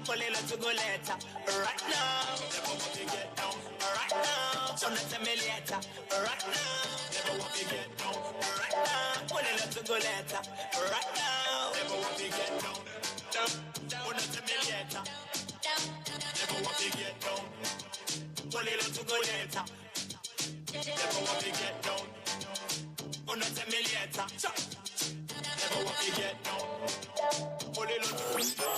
pull it to go later. Right now, never want to get down. Right now, so not a later. Right now, never want to get down. Right now, pull it to go later. Right now, never want to get down. Down, down, not a later. Never want to get down. Pull it to go later. Never want to get down. Oh, not a later. Never want to get down. Pull it to go later.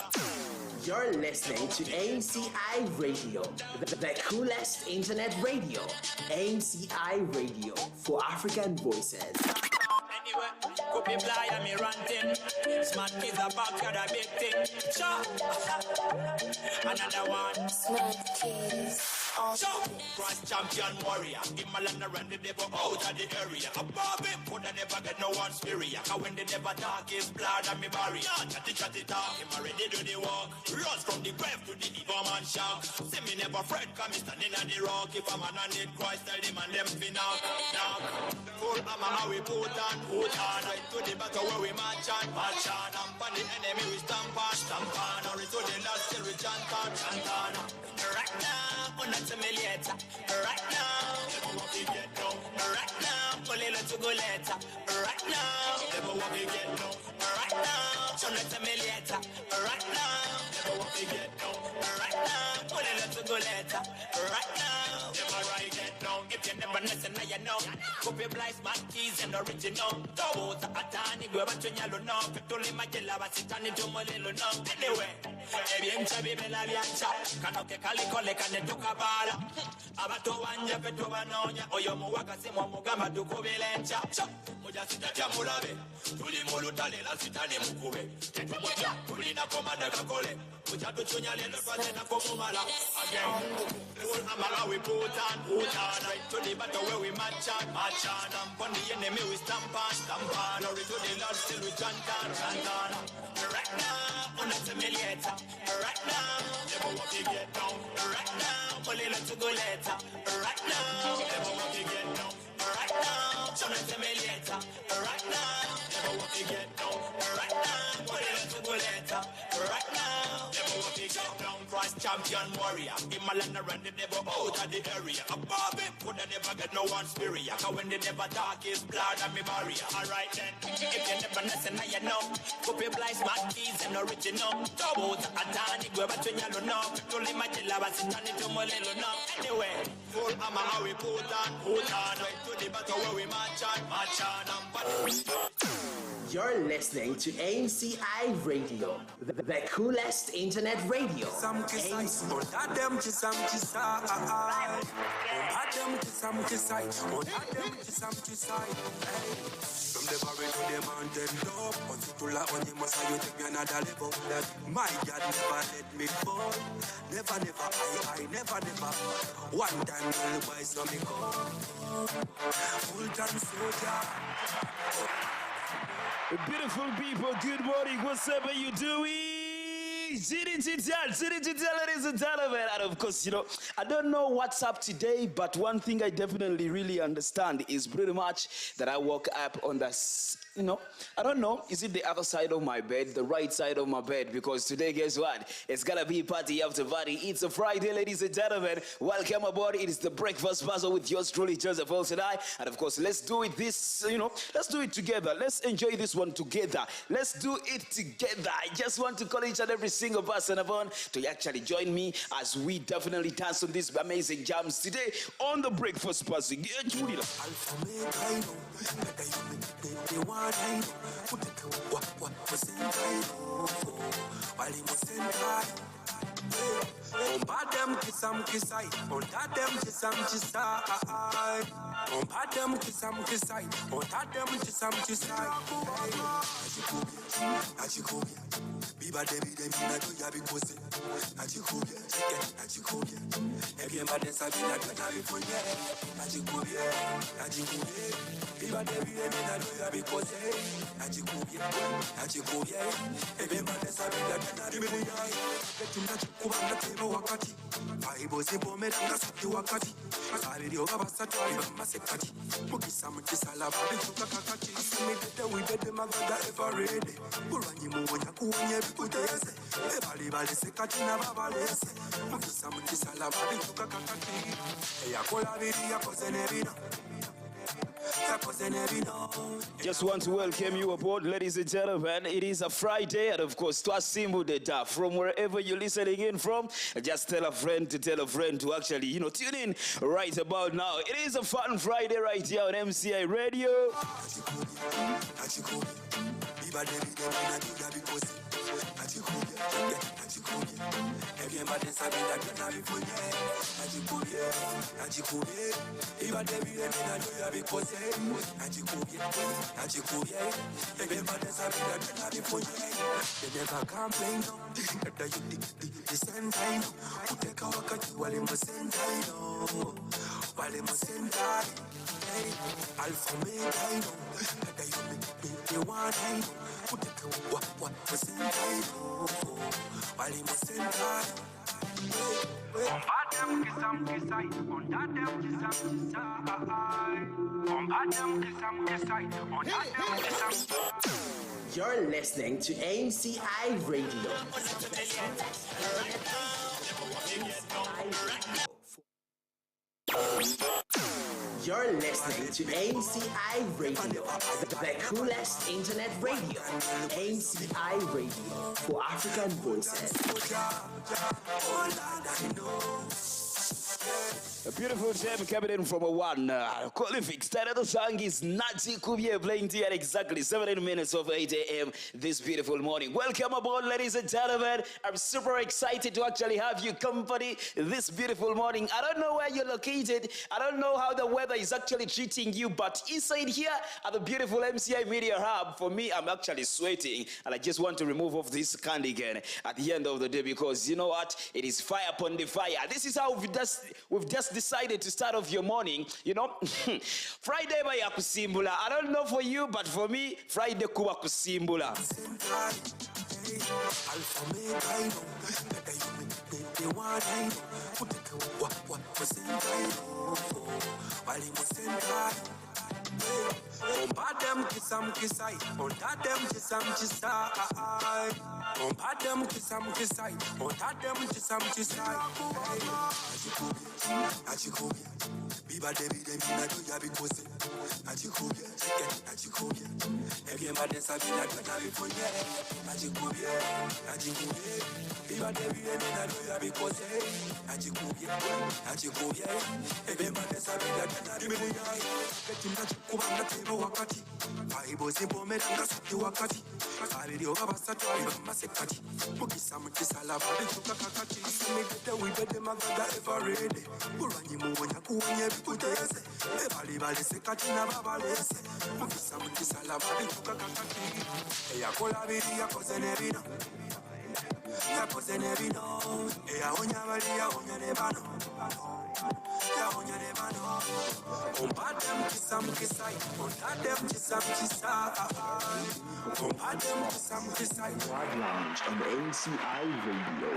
You're listening to MCI Radio, the coolest internet radio. MCI Radio for African voices. Anyway, copy fly and me ranting. Smart kids are back at a big thing. Sure. Another one. Smart kids. Sure. Cross champion warrior. Himalayan around the devil out of the area. A Bobby could never get no one superior. Cause when the devil talk is blood and me barrier. Chatty talk, him already do the walk. Runs from the grave to the evil man shout. See me never fret, cause me standing on the rock. If a man on it Christ, tell him and them fin knock. Full hammer how we put on. Right to the battle where we march on. And for the enemy we stamp on. Or to the last till we chant on. Right now, on to me later. Right now, never want to get down. Right now, pull it to go later. Right now, never want to get down. Right now, so not to me later. Right now, never want to get down. Right now, pull it to go later. Right now, never right get down. If you never listen, now you know. Copy blind smart keys and original. Those are tiny, go back to yellow now. Petoli Magella, but it's turning to my little now. Anyway, every baby, I canoke Calicole can took a bala. Abato Wanja Petovanonia, or your Muakasimo Mugama to Covelencha. Mujasita Jamulabe, Tuli Molutale, Lasitani Mukube, Tetumoja, Tulina Commander Cacole, Mujato Chunyale, Pazena Comumala. Again, Full Amara we put on, right to the battle where we march on, and upon the enemy we stamp on, or to the Lord still we chant on. Right now, on a later. Right now, never want to get down. Right now, pull it to go later. Right now, never want to get down. Right now, so not to me later. Right now, never want to get down. Right now, pull it to go later. Right now, never want to get down. Christ champion warrior. Himalayan around the devil out of the area. A Bobby could never get no one superior. Cause when the devil talk is blood and me barrier. Alright then, if you never listen, now you know. Copy blind smart keys and original. Those are tiny, go back to yellow now. Tuli Magella, but it's turning to my little now. Anyway, full hammer how we put on. Right to the battle where we march on, and You're listening to MCI Radio, the coolest internet radio. From the barrel to the mountain top, on Situla on the Masa, you take me another level. My God never let me fall. Never, I never. One time, the boys saw me come. Full-time soldier. Beautiful people, good morning. What's up? Are you doing? Ladies and gentlemen. And of course, I don't know what's up today, but one thing I definitely really understand is pretty much that I woke up on the, I don't know, is it the other side of my bed, the right side of my bed? Because today, guess what? It's gonna be party after party. It's a Friday, ladies and gentlemen. Welcome aboard. It is the Breakfast Puzzle with yours truly, Joseph Elshaddai. And of course, let's do it let's do it together. Let's enjoy this one together. Let's do it together. I just want to call each and every single person upon to actually join me as we definitely dance on these amazing jams today on the Breakfast Puzzle. On bat them kisam kisai, on that them kisam kisai. On bat them kisam kisai, on that them kisam kisai. Achikubia, biba debi demi na do ya bikose. Achikubia, achikubia. Every man is a bina kata bifonye. Achikubia, biba debi demi na do ya bikose. Achikubia. Every man is a bina kata bifonye. Wakati Bible simple me danga sati wakati Asari yoga basati bamba sekati Mukisa mukisa la babi chuka kakati Asumi dede we dede magada ever ready Uranyi muwonya kuonye bikutese ebali bali sekatina babalese mukisa mukisala bali tukakakati yakola biri yakoze nebino. Just want to welcome you aboard, ladies and gentlemen. It is a Friday, and of course, Twasimbu Deta. From wherever you're listening in from, just tell a friend to actually, tune in right about now. It is a fun Friday right here on MCI Radio. You're listening to MCI Radio. You're listening to MCI Radio, the coolest internet radio. MCI Radio for African voices. A beautiful gem coming in from a one. Qualifix. The song is Nachi Kubye playing here at exactly 17 minutes of 8 a.m. this beautiful morning. Welcome aboard, ladies and gentlemen. I'm super excited to actually have you company this beautiful morning. I don't know where you're located. I don't know how the weather is actually treating you, but inside here at the beautiful MCI Media Hub, for me, I'm actually sweating, and I just want to remove off this cardigan at the end of the day because you know what? It is fire upon the fire. This is how we've just decided to start off your morning, Friday by Yakusimbula. I don't know for you, but for me, Friday kuwa kusimbula. Badem kisam kisai, on tadem kisam kisai. On badem kisam kisai, on tadem kisam kisai. Achikubia, biba debi debi na do ya bikose. Achikubia, achikubia. Every man is a bina do ya bifonye. Achikubia, biba debi debi na do ya bikose. Achikubia. Every man is a bina do ya bifonye. Kubanga tebo wakati Aibo zimbo medanga sati wakati Kabiri oga basatu aiba masekati Mukisa mukisa la bari chuka kakati Asimidete wibede magada everede Uranyi muwonya kuwenye bikutese Ebali bali sekati na babalese Mukisa la bari chuka kakati Eya kola biri ya koze nebino Eya onya bali ya onya nebano on badem kisam kisai, on tadem kisam kisai. On badem kisam kisai. Broad Lounge on MCI Radio.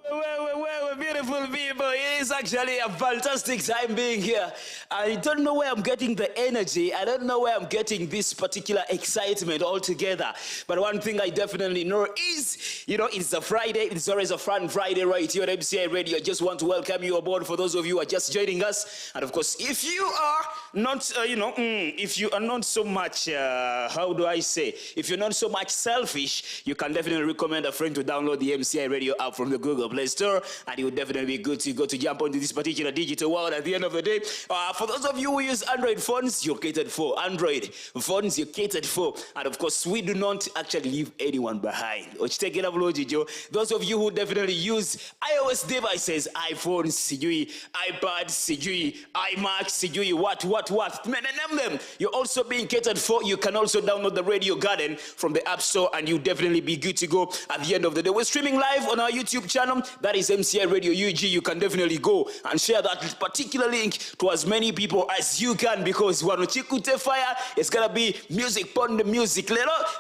Well, beautiful people. It is actually a fantastic time being here. I don't know where I'm getting the energy. I don't know where I'm getting this particular excitement altogether. But one thing I definitely know is, it's a Friday. It's always a fun Friday right here on MCI Radio. I just want to welcome you aboard for those of you who are just joining us. And of course, if you are not, if you are not so much, how do I say? If you're not so much selfish, you can definitely recommend a friend to download the MCI Radio app from the Google Play Store, and it would definitely be good to go to jump onto this particular digital world at the end of the day. For those of you who use Android phones, you're catered for. Android phones, you're catered for. And of course, we do not actually leave anyone behind. Those of you who definitely use iOS devices, iPhones, iPads, iMacs, what. Name them. You're also being catered for. You can also download the Radio Garden from the App Store, and you definitely be good to go at the end of the day. We're streaming live on our YouTube channel. That is MCI Radio UG, you can definitely go and share that particular link to as many people as you can, because Wanochikute Fire is gonna be music pon the music.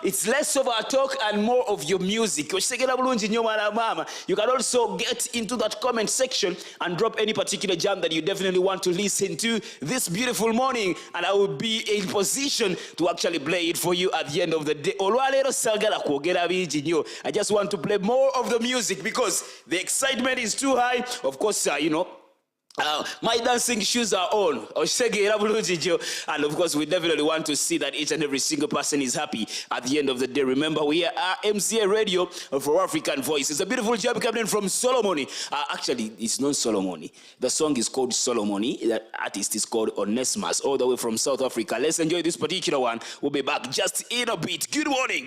It's less of our talk and more of your music. You can also get into that comment section and drop any particular jam that you definitely want to listen to this beautiful morning, and I will be in position to actually play it for you at the end of the day. I just want to play more of the music because the excitement is too high. Of course, my dancing shoes are on. And of course, we definitely want to see that each and every single person is happy at the end of the day. Remember, we are MCI Radio for African Voice. It's a beautiful job coming from Solomoni. Actually, it's not Solomoni. The song is called Solomoni. The artist is called Onesimus, all the way from South Africa. Let's enjoy this particular one. We'll be back just in a bit. Good morning.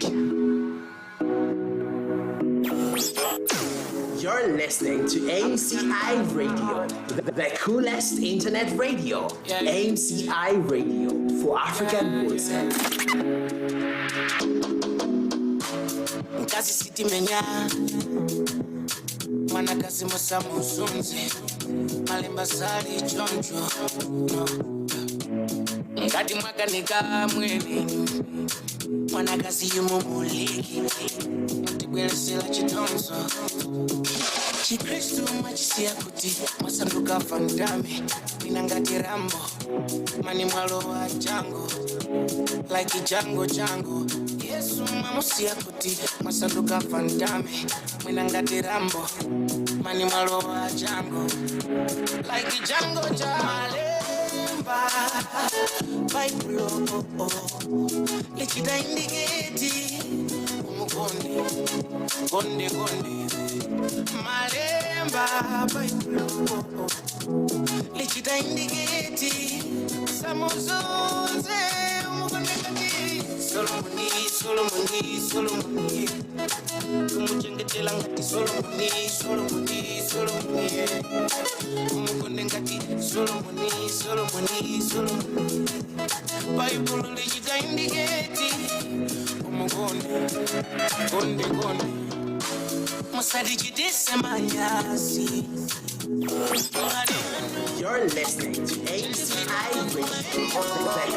You're listening to MCI Radio, the coolest internet radio. MCI Radio for African voices. Kasi siti menya Mwana kasi mosa musunzi Malemba sali choncho Ngati mwakanika mwene Mwana kasi yumu muliki Mtibwelesela chitonso Chikristu machisia kuti Masanduka vandame Mina ngati Rambo Mani mwalo wa jango Like jango Yesu mamusia kuti Masanduka vandame Mina ngati Rambo Mani mwalo wa jango Like jango Malemba Bible Lechita indigeti Gonde Malemba Bible Lechita indigeti Samuzunze Solomoni Umuchengetela ngati Solomoni Umukonde ngati Solomoni Bible lechita indigeti Umukonde Musadi chidese mayasi You're listening to MCI Radio, the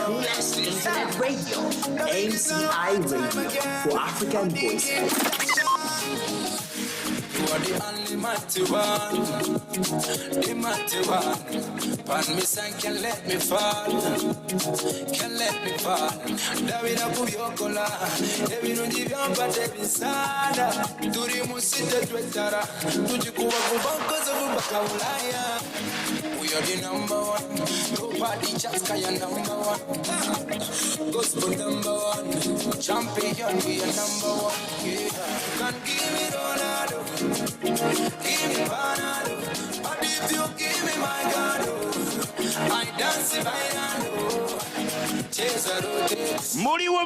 coolest internet radio. MCI Radio for African voices. You are the only mighty one, the mighty one. Pan me sang, can't let me fall. David Akuyokola, David Undiviamba, David Sada, Turimusita Twetara, Tujikuwa Kubanko Bakawulaya. We are the number one, nobody just kaya number one. Gospel number one, champion we are number one. Yeah. You can give me Ronaldo, give me Banado, but if you give me my God, I dance it by Muriwa.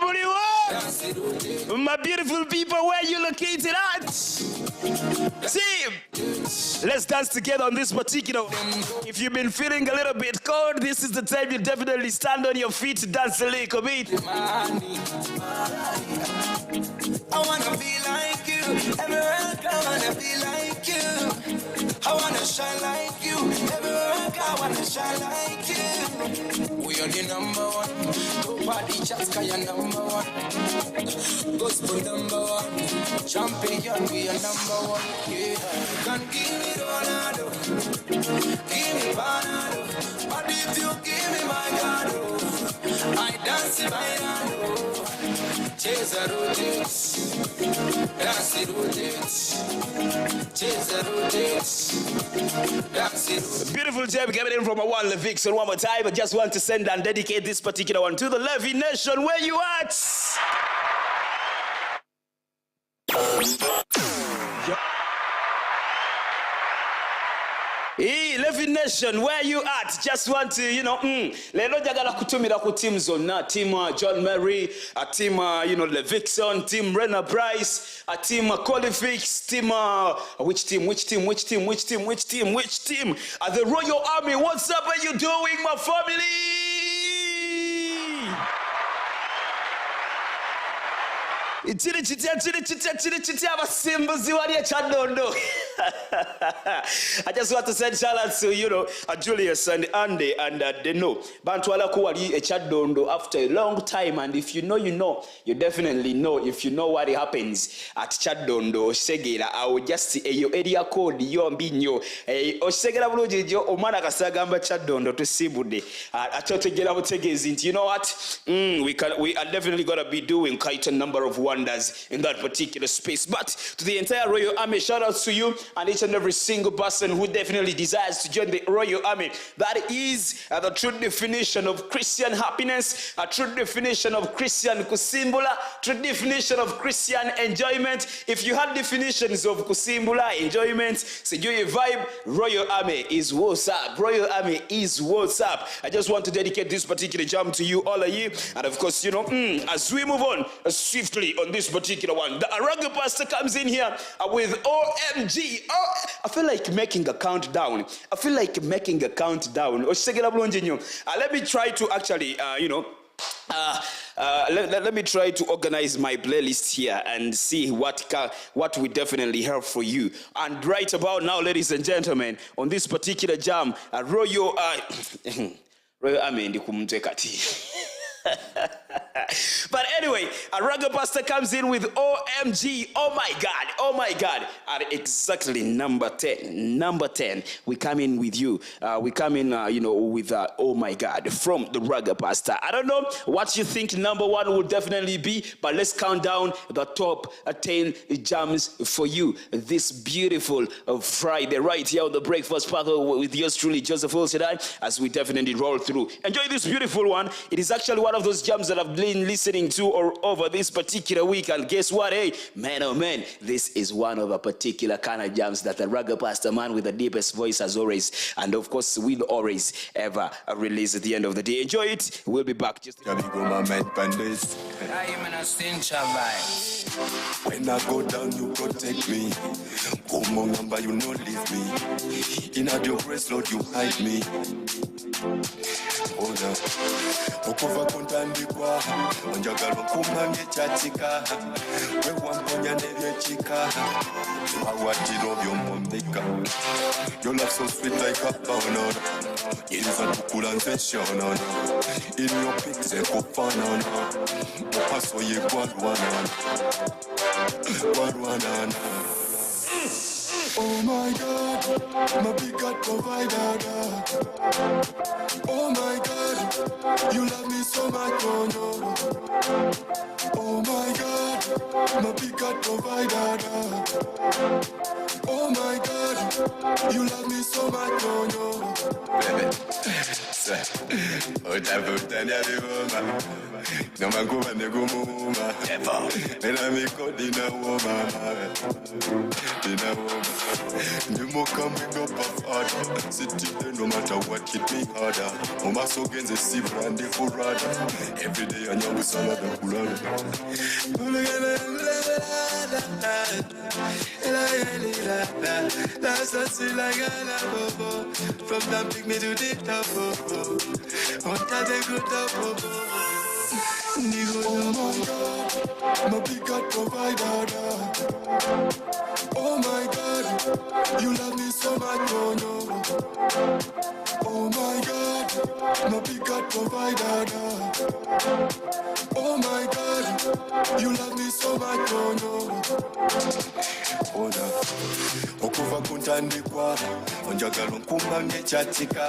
My beautiful people, where you located at? Team, let's dance together on this particular. If you've been feeling a little bit cold, this is the time you definitely stand on your feet to dance a little bit. I wanna be like you, everywhere I wanna be like you. I wanna shine like you, everywhere I wanna shine like you. We are the number one, nobody just kaya number one. Gospel number one, champion we are number one. Yeah, you can give me Ronaldo, give me Banado, but if you give me my God, I dance it by Nado. Chase the rotates, dance it rotates, chase the rotates, dance it rotates. Beautiful job coming in from a one Levix. So one more time, I just want to send and dedicate this particular one to the Levy Nation. Where you at? Hey, Levy Nation, where you at? Just want to, lelo jagala kutumira ku team zona, team John Mary, a team, Levixon, team Renner Bryce, a team Colifix, team, which team? The Royal Army, what's up? How are you doing, my family? Chiri abasimbuzi wali echadondo. I just want to send shout out to, Julius and Andy and Deno. Bantwala kuwali echadondo after a long time, and if you know, you definitely know. If you know what happens at Chadondo, Segera, I will just see your area code, your binyo, Osegera Brujo, Omana Kasagamba Chadondo to Sibude. You know what? We are definitely gonna be doing quite a number of wonders in that particular space. But to the entire Royal Army, shout out to you and each and every single person who definitely desires to join the Royal Army. That is the true definition of Christian happiness, a true definition of Christian kusimbula, true definition of Christian enjoyment. If you had definitions of kusimbula, enjoyment, sijui vibe, Royal Army is what's up. Royal Army is what's up. I just want to dedicate this particular jam to you, all of you. And of course, as we move on swiftly on this particular one, the Araga pastor comes in here with OMG. Oh, I feel like making a countdown. Let me try to actually, let me try to organize my playlist here and see what we definitely have for you. And right about now, ladies and gentlemen, on this particular jam, Royal Army ndi kumtekati. But anyway, a Raga Pastor comes in with OMG. Oh my God. At exactly number 10. We come in with you. We come in, with oh my God from the Raga Pastor. I don't know what you think number 1 would definitely be, but let's count down the top 10 jams for you this beautiful Friday right here on the Breakfast Pathway with yours truly, Joseph Elshaddai, as we definitely roll through. Enjoy this beautiful one. It is actually one of those jams that I've been listening to over this particular week, and guess what? Hey, man, oh man, this is one of a particular kind of jams that the Raga Pastor man with the deepest voice has always, and of course will always ever release at the end of the day. Enjoy it. We'll be back. When I go down, you protect me. Come on, number, you no leave me. In a your grace, Lord, you hide me. Oda okuva kuntandikwa onjagala okumanya ekyakika we wamponya n'ebyekika awatiro by'omumbika. Your love so sweet like a banana, iriza tukula nze shonana, in your pics ekufanana, mupaso ye gwadwanana. Oh my God, my big God provider. Oh my God, you love me so much, oh no. Oh my God, my big God provider. Oh my God, you love me so much, oh no. Baby, say, oh Tanya Devoma, no man go and go mama. And I make God dinner woman, dinner woman. You more coming up of order, sitting there no matter what hit me harder. Mama so against the sea brandy for rather. Every day I know with some of the cooler. That's a sea like a from the big me to the top. On that good top. Oh my God, my big God provider. Oh my God, you love me so much, oh no. Oh my God, my big God provider. Oh my God, you love me so much, oh no. Oda okuva kuntandikwa onjagala okumanya ekyakika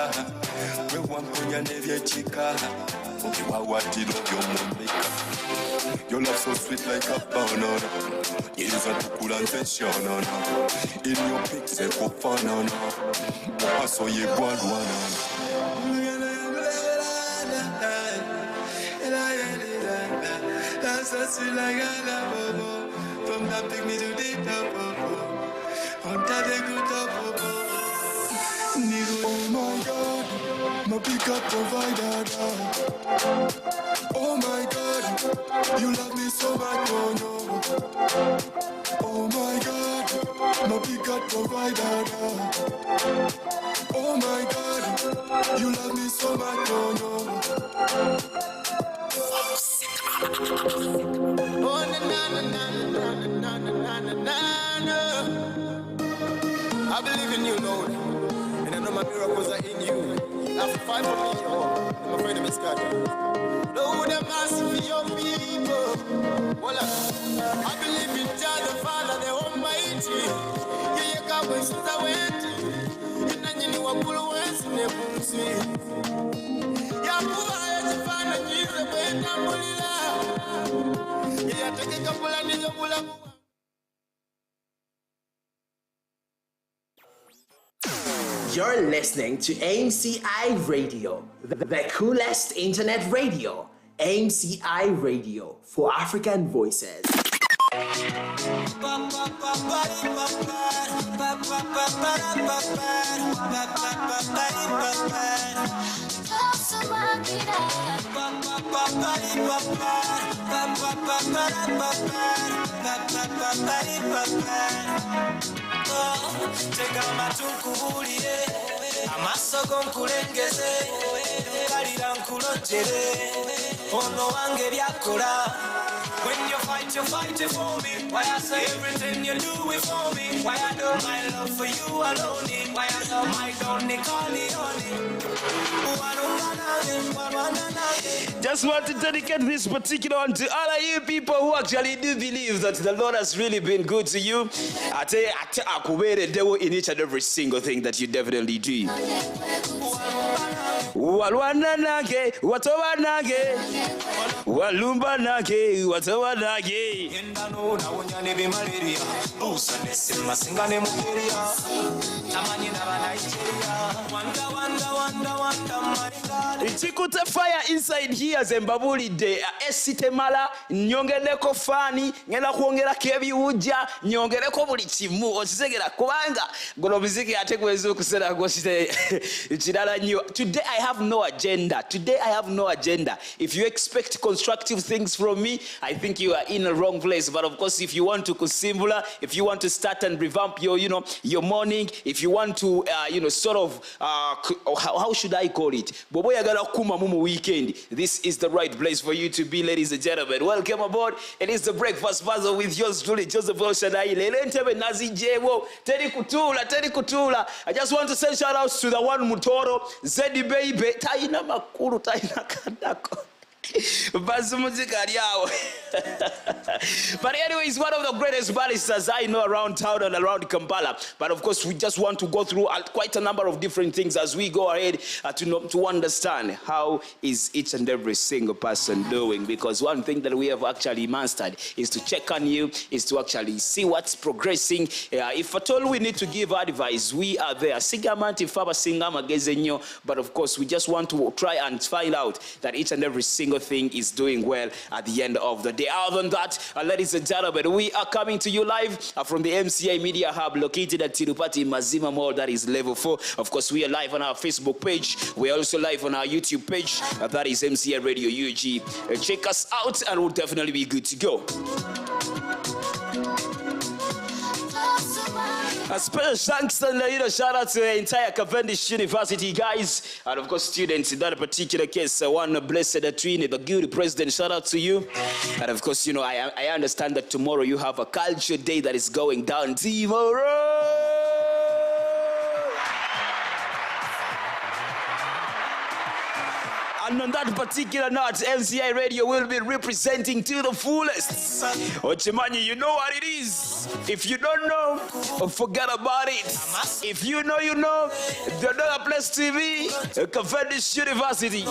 we wamponya n'ebyekika okiwawatiro by'omumbika. Your love so sweet like a banana, iriza tukula nze shonana, in your pics ekufanana, mupaso ye gwadwanana. That's a sweet like a bobo, from the pick me to the top, on that good top. Oh my God, my big God provider. Oh my God, you love me so much, oh no. Oh my God, my big God provider. Oh my God, you love me so much, oh no. Oh na na na na na na na na na. I believe in you, Lord. And I know my miracles are in you. I have to fight for me, oh. I'm afraid of Miss God. Lord, have mercy for your people. Voila. I believe in God the Father, the Almighty. You can't waste the way. You wakulu wesi nebusi. Yakuwa yajifana jize kwenda mbulila. Yatekeka mbula nijo mbula kuwa. You're listening to MCI Radio, the coolest internet radio. MCI Radio for African Voices. Tega matukulire amasogo nkulengeze kalira nkulojere ono wange byakola. When you fight for me. Why I say everything you do it for me. Why I do my love for you alone. Why I love my don't call it on. Just want to dedicate this particular one to all of you people who actually do believe that the Lord has really been good to you. I tell you, I could wear the devil in each and every single thing that you definitely do. Walwana nage, watowa nage, walumba nage, watowa nage. Endano na wonyane be malaria. Busa nesima singane mukeria. Tamanyi na ba Nigeria. Wanda my God. Ichikuta fire inside here Zimbabwe de esite mala nyongereko fani ngenda kuongera kebi uja nyongereko buli kimu okisegera kubanga gono muziki ate kwezo kusera goshite kirala nyo. Today I have no agenda. If you expect constructive things from me, I think you are in the wrong place. But of course, if you want to kusimbula, if you want to start and revamp your morning, if you want to how should I call it? Bobo yagala kuma mumu weekend. This is the right place for you to be, ladies and gentlemen. Welcome aboard. It is the breakfast puzzle with yours truly, Joseph Elshaddai. Lelentebe nazi jewo. Teri kutula. I just want to send shout outs to the one Mutoro, Zedi baby. Taina makuru, taina kadako. But anyway, he's one of the greatest barristers I know around town and around Kampala. But of course, we just want to go through quite a number of different things as we go ahead to understand how is each and every single person doing. Because one thing that we have actually mastered is to check on you, is to actually see what's progressing. If at all we need to give advice, we are there. But of course, we just want to try and find out that each and every single thing is doing well at the end of the day. Other than that, ladies and gentlemen, we are coming to you live from the MCI Media Hub located at Tirupati Mazima Mall, that is level 4. Of course, we are live on our Facebook page. We are also live on our YouTube page. That is MCI Radio UG. Check us out and we'll definitely be good to go. A special thanks and shout out to the entire Cavendish University guys, and of course students in that particular case. One blessed Trini, the good president. Shout out to you. And of course, I understand that tomorrow you have a culture day that is going down tomorrow. And on that particular note, MCI Radio will be representing to the fullest. Ochimani, you know what it is. If you don't know, forget about it. If you know, you know. The Dollar Plus TV, Cavendish University.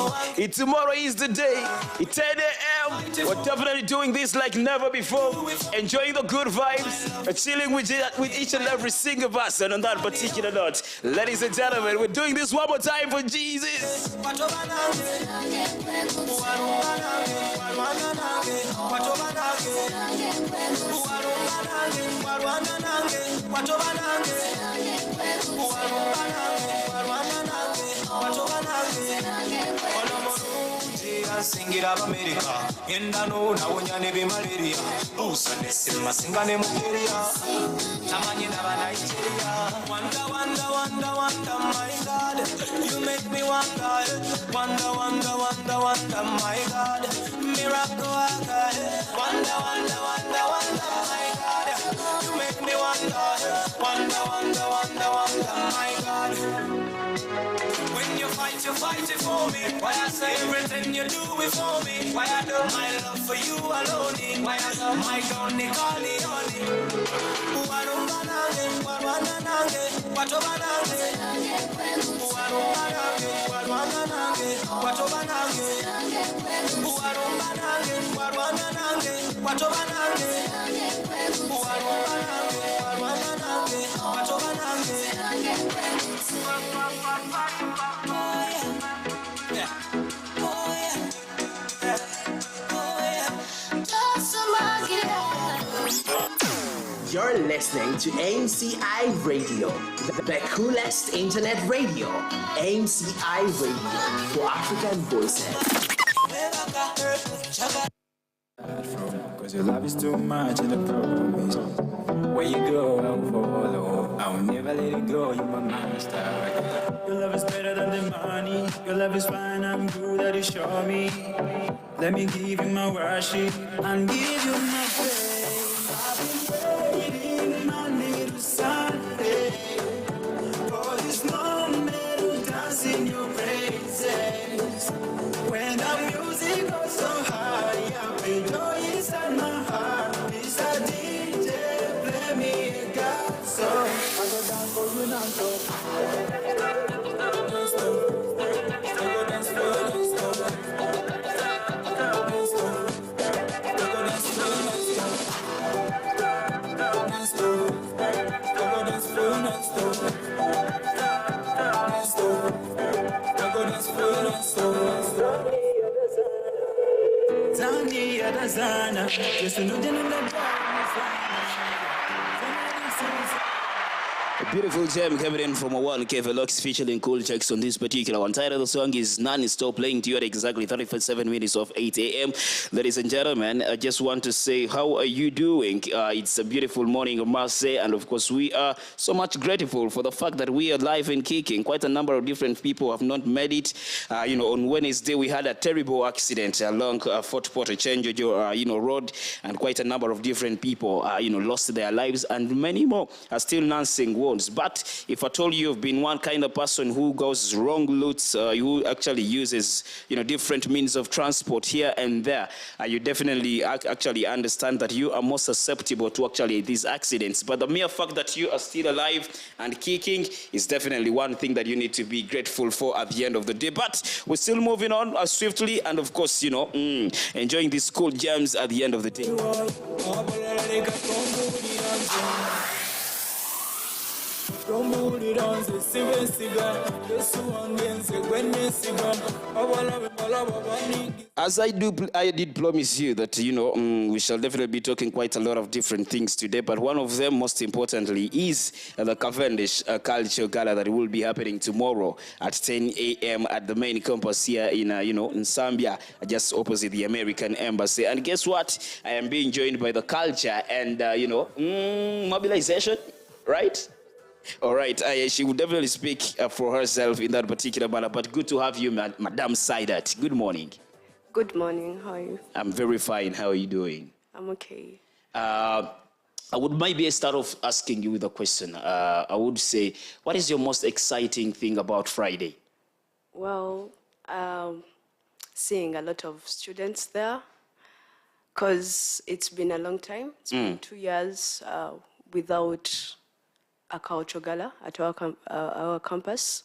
Tomorrow is the day. It's 10 a.m. We're definitely doing this like never before. Enjoying the good vibes. Chilling with each and every single person. On that particular note, ladies and gentlemen, we're doing this one more time for Jesus. Singira America, Endano, Nawanyane be malaria, Busa Nesima Singane Mukeria, Tamani Nava Nigeria, Wanda, my God, you make me wonder, Wanda, my God, miracle, Wanda, my God, you make me wonder, Wanda, fight it for me? Why I say everything you do it for me? Why I do my love for you alone? Why I love my Donny Corleone? Uwarumbanange, warwananange, watobanange. Uwarumbanange, warwananange, watobanange. Uwarumbanange, warwananange, watobanange. Uwarumbanange, warwananange, watobanange. You're listening to MCI Radio, the coolest internet radio. MCI Radio for African voices. Cause your love is too much and the problem is where you go, I will follow. I will never let it go, you're my master. Your love is better than the money. Your love is fine, I'm good at it, show me. Let me give you my worship and give you my praise. I've been waiting my little Sunday for this moment to dance in your praises. When the music goes so high, I feel joy inside my heart. It's a DJ, play me a God song. I go down for you now, don't stop. I go dance for you, don't stop. Don't stop. I go dance for you, don't stop. Don't stop. I go dance for you, don't stop. Don't stop. I go dance for you, don't stop. Zani ya dazana, just no jana. A beautiful jam coming in from a one Kevelox featuring Cool Checks on this particular one. Title of the song is Non-Stop, playing to you at exactly 37 minutes of 8 a.m. Ladies and gentlemen, I just want to say, how are you doing? It's a beautiful morning, I must say, and of course we are so much grateful for the fact that we are live and kicking. Quite a number of different people have not made it. On Wednesday we had a terrible accident along Fort Porter Changeojo, road, and quite a number of different people, lost their lives, and many more are still nursing wounds. But if at all you have been one kind of person who goes wrong routes, who actually uses, different means of transport here and there, you definitely actually understand that you are more susceptible to actually these accidents. But the mere fact that you are still alive and kicking is definitely one thing that you need to be grateful for at the end of the day. But we're still moving on swiftly, and of course, enjoying these cool jams at the end of the day. As I did promise you that, we shall definitely be talking quite a lot of different things today, but one of them, most importantly, is the Cavendish Culture Gala that will be happening tomorrow at 10 a.m. at the main campus here in Zambia, just opposite the American Embassy. And guess what? I am being joined by the culture and, mobilization, right? All right, she would definitely speak for herself in that particular manner, but good to have you, Madam Saidat. Good morning. Good morning, how are you? I'm very fine. How are you doing? I'm okay. I would maybe start off asking you with a question. I would say, what is your most exciting thing about Friday? Well, seeing a lot of students there, because it's been a long time. It's been 2 years without a culture gala at our campus,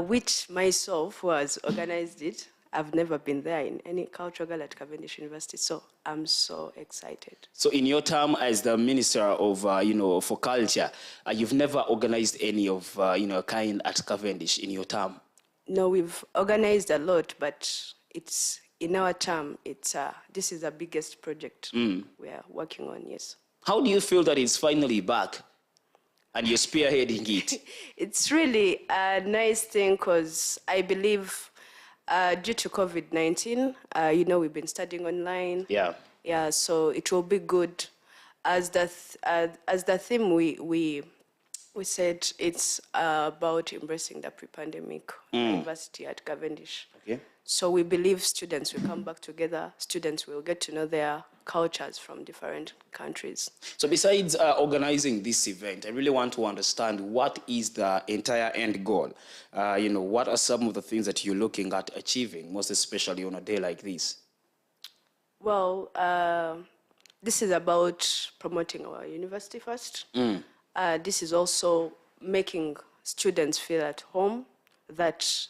which myself who has organized it. I've never been there in any culture gala at Cavendish University, so I'm so excited. So in your term as the Minister of, for Culture, you've never organized any of, kind at Cavendish in your term? No, we've organized a lot, but it's in our term, this is the biggest project we are working on, yes. How do you feel that it's finally back? And you're spearheading it? It's really a nice thing because I believe due to COVID-19, we've been studying online. Yeah. Yeah, so it will be good. As the theme we said, it's about embracing the pre-pandemic university at Cavendish. Okay. So we believe students will come back together. Students will get to know their cultures from different countries. So besides organizing this event, I really want to understand what is the entire end goal. What are some of the things that you're looking at achieving, most especially on a day like this? Well, this is about promoting our university first. This is also making students feel at home, that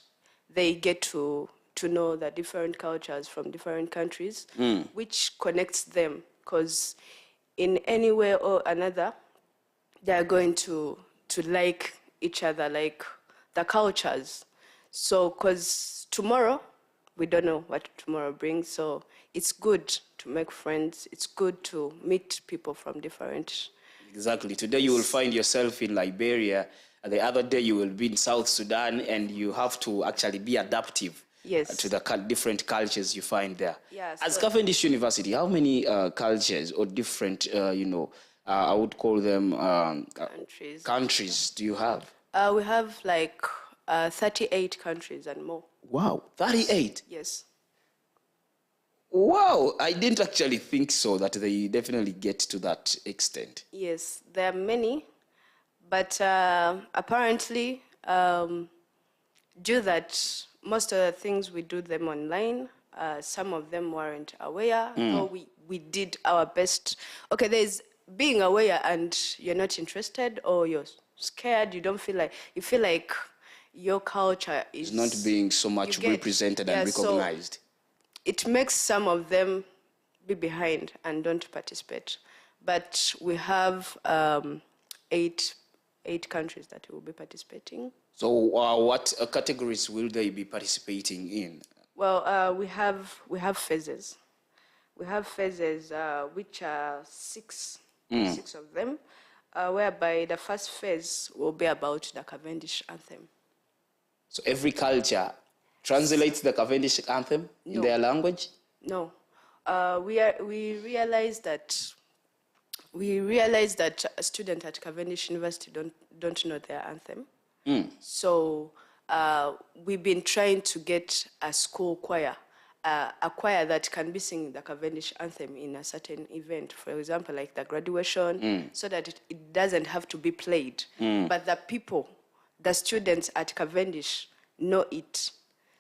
they get to know the different cultures from different countries, which connects them, because in any way or another, they are going to like each other, like the cultures. So, because tomorrow, we don't know what tomorrow brings, so it's good to make friends. It's good to meet people from different. Exactly. Today you will find yourself in Liberia, and the other day you will be in South Sudan, and you have to actually be adaptive. Yes. To the different cultures you find there. Yeah, As so Cavendish University, how many cultures or different, I would call them countries do you have? we have like 38 countries and more. Wow, 38? Yes. Wow, I didn't actually think so, that they definitely get to that extent. Yes, there are many, but apparently, due that most of the things we do them online, some of them weren't aware, so we did our best. Okay, there's being aware and you're not interested, or you're scared, you feel like your culture is Not being so much represented and recognized. So it makes some of them be behind and don't participate. But we have 8 countries that will be participating. So what categories will they be participating in? Well, we have phases. We have phases which are six of them, whereby the first phase will be about the Cavendish anthem. So every culture translates the Cavendish anthem in their language? No. We realize that a student at Cavendish University don't know their anthem. So we've been trying to get a school choir, a choir that can be singing the Cavendish anthem in a certain event, for example, like the graduation, so that it doesn't have to be played. But the students at Cavendish know it.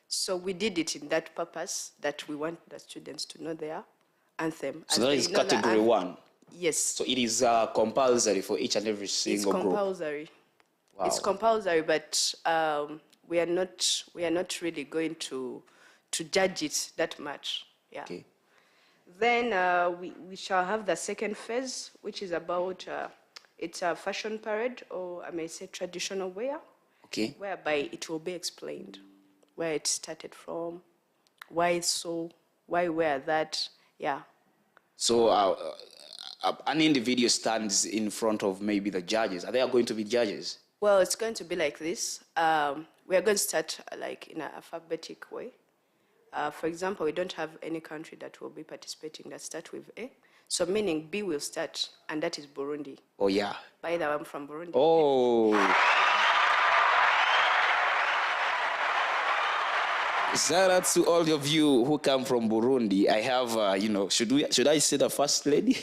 So we did it in that purpose, that we want the students to know their anthem. So that is category 1? Yes. So it is compulsory for each and every single group? It's compulsory. Wow. It's compulsory, but we are not really going to judge it that much. Yeah. Okay. Then we shall have the second phase, which is about it's a fashion parade, or I may say traditional wear. Okay. Whereby it will be explained where it started from, why wear that. Yeah. So an individual stands in front of maybe the judges. Are there going to be judges? Well, it's going to be like this. We are going to start like in an alphabetic way. For example, we don't have any country that will be participating that start with A. So meaning B will start, and that is Burundi. Oh, yeah. By the way, I'm from Burundi. Oh. Shout out to all of you who come from Burundi. I have, should I say the first lady?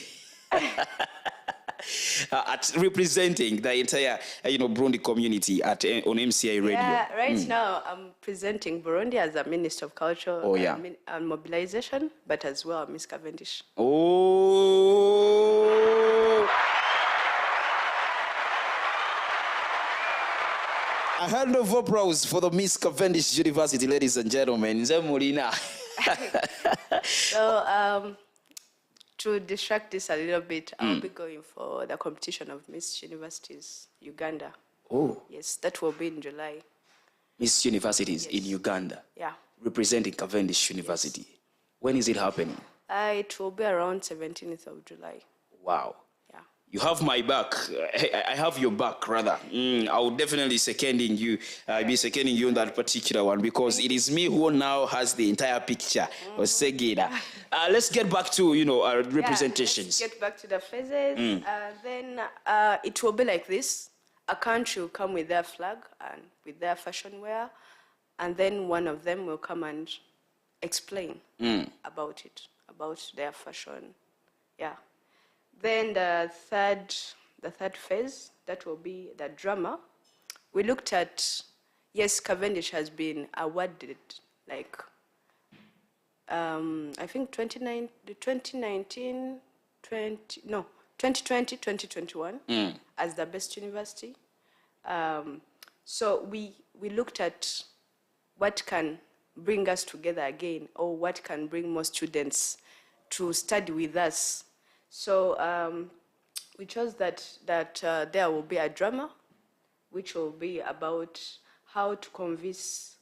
At representing the entire, Burundi community on MCI Radio. Yeah, right now I'm presenting Burundi as a Minister of Culture and Mobilization, but as well Miss Cavendish. Oh. A hand of applause for the Miss Cavendish University, ladies and gentlemen. Zemulina. So, to distract this a little bit, I'll be going for the competition of Miss Universities, Uganda. Oh. Yes, that will be in July. Miss Universities in Uganda. Yeah. Representing Cavendish University. Yes. When is it happening? It will be around 17th of July. Wow. Yeah. You have my back. I have your back, rather. I will definitely be seconding you on that particular one, because it is me who now has the entire picture of Segida. Let's get back to, our representations. Let's get back to the phases. Then it will be like this. A country will come with their flag and with their fashion wear. and then one of them will come and explain about it, about their fashion. Yeah. Then the third phase, that will be the drama. We looked at, yes, Cavendish has been awarded, like, I think 2020, 2021 as the best university. So we looked at what can bring us together again, or what can bring more students to study with us. So we chose that there will be a drama, which will be about how to convince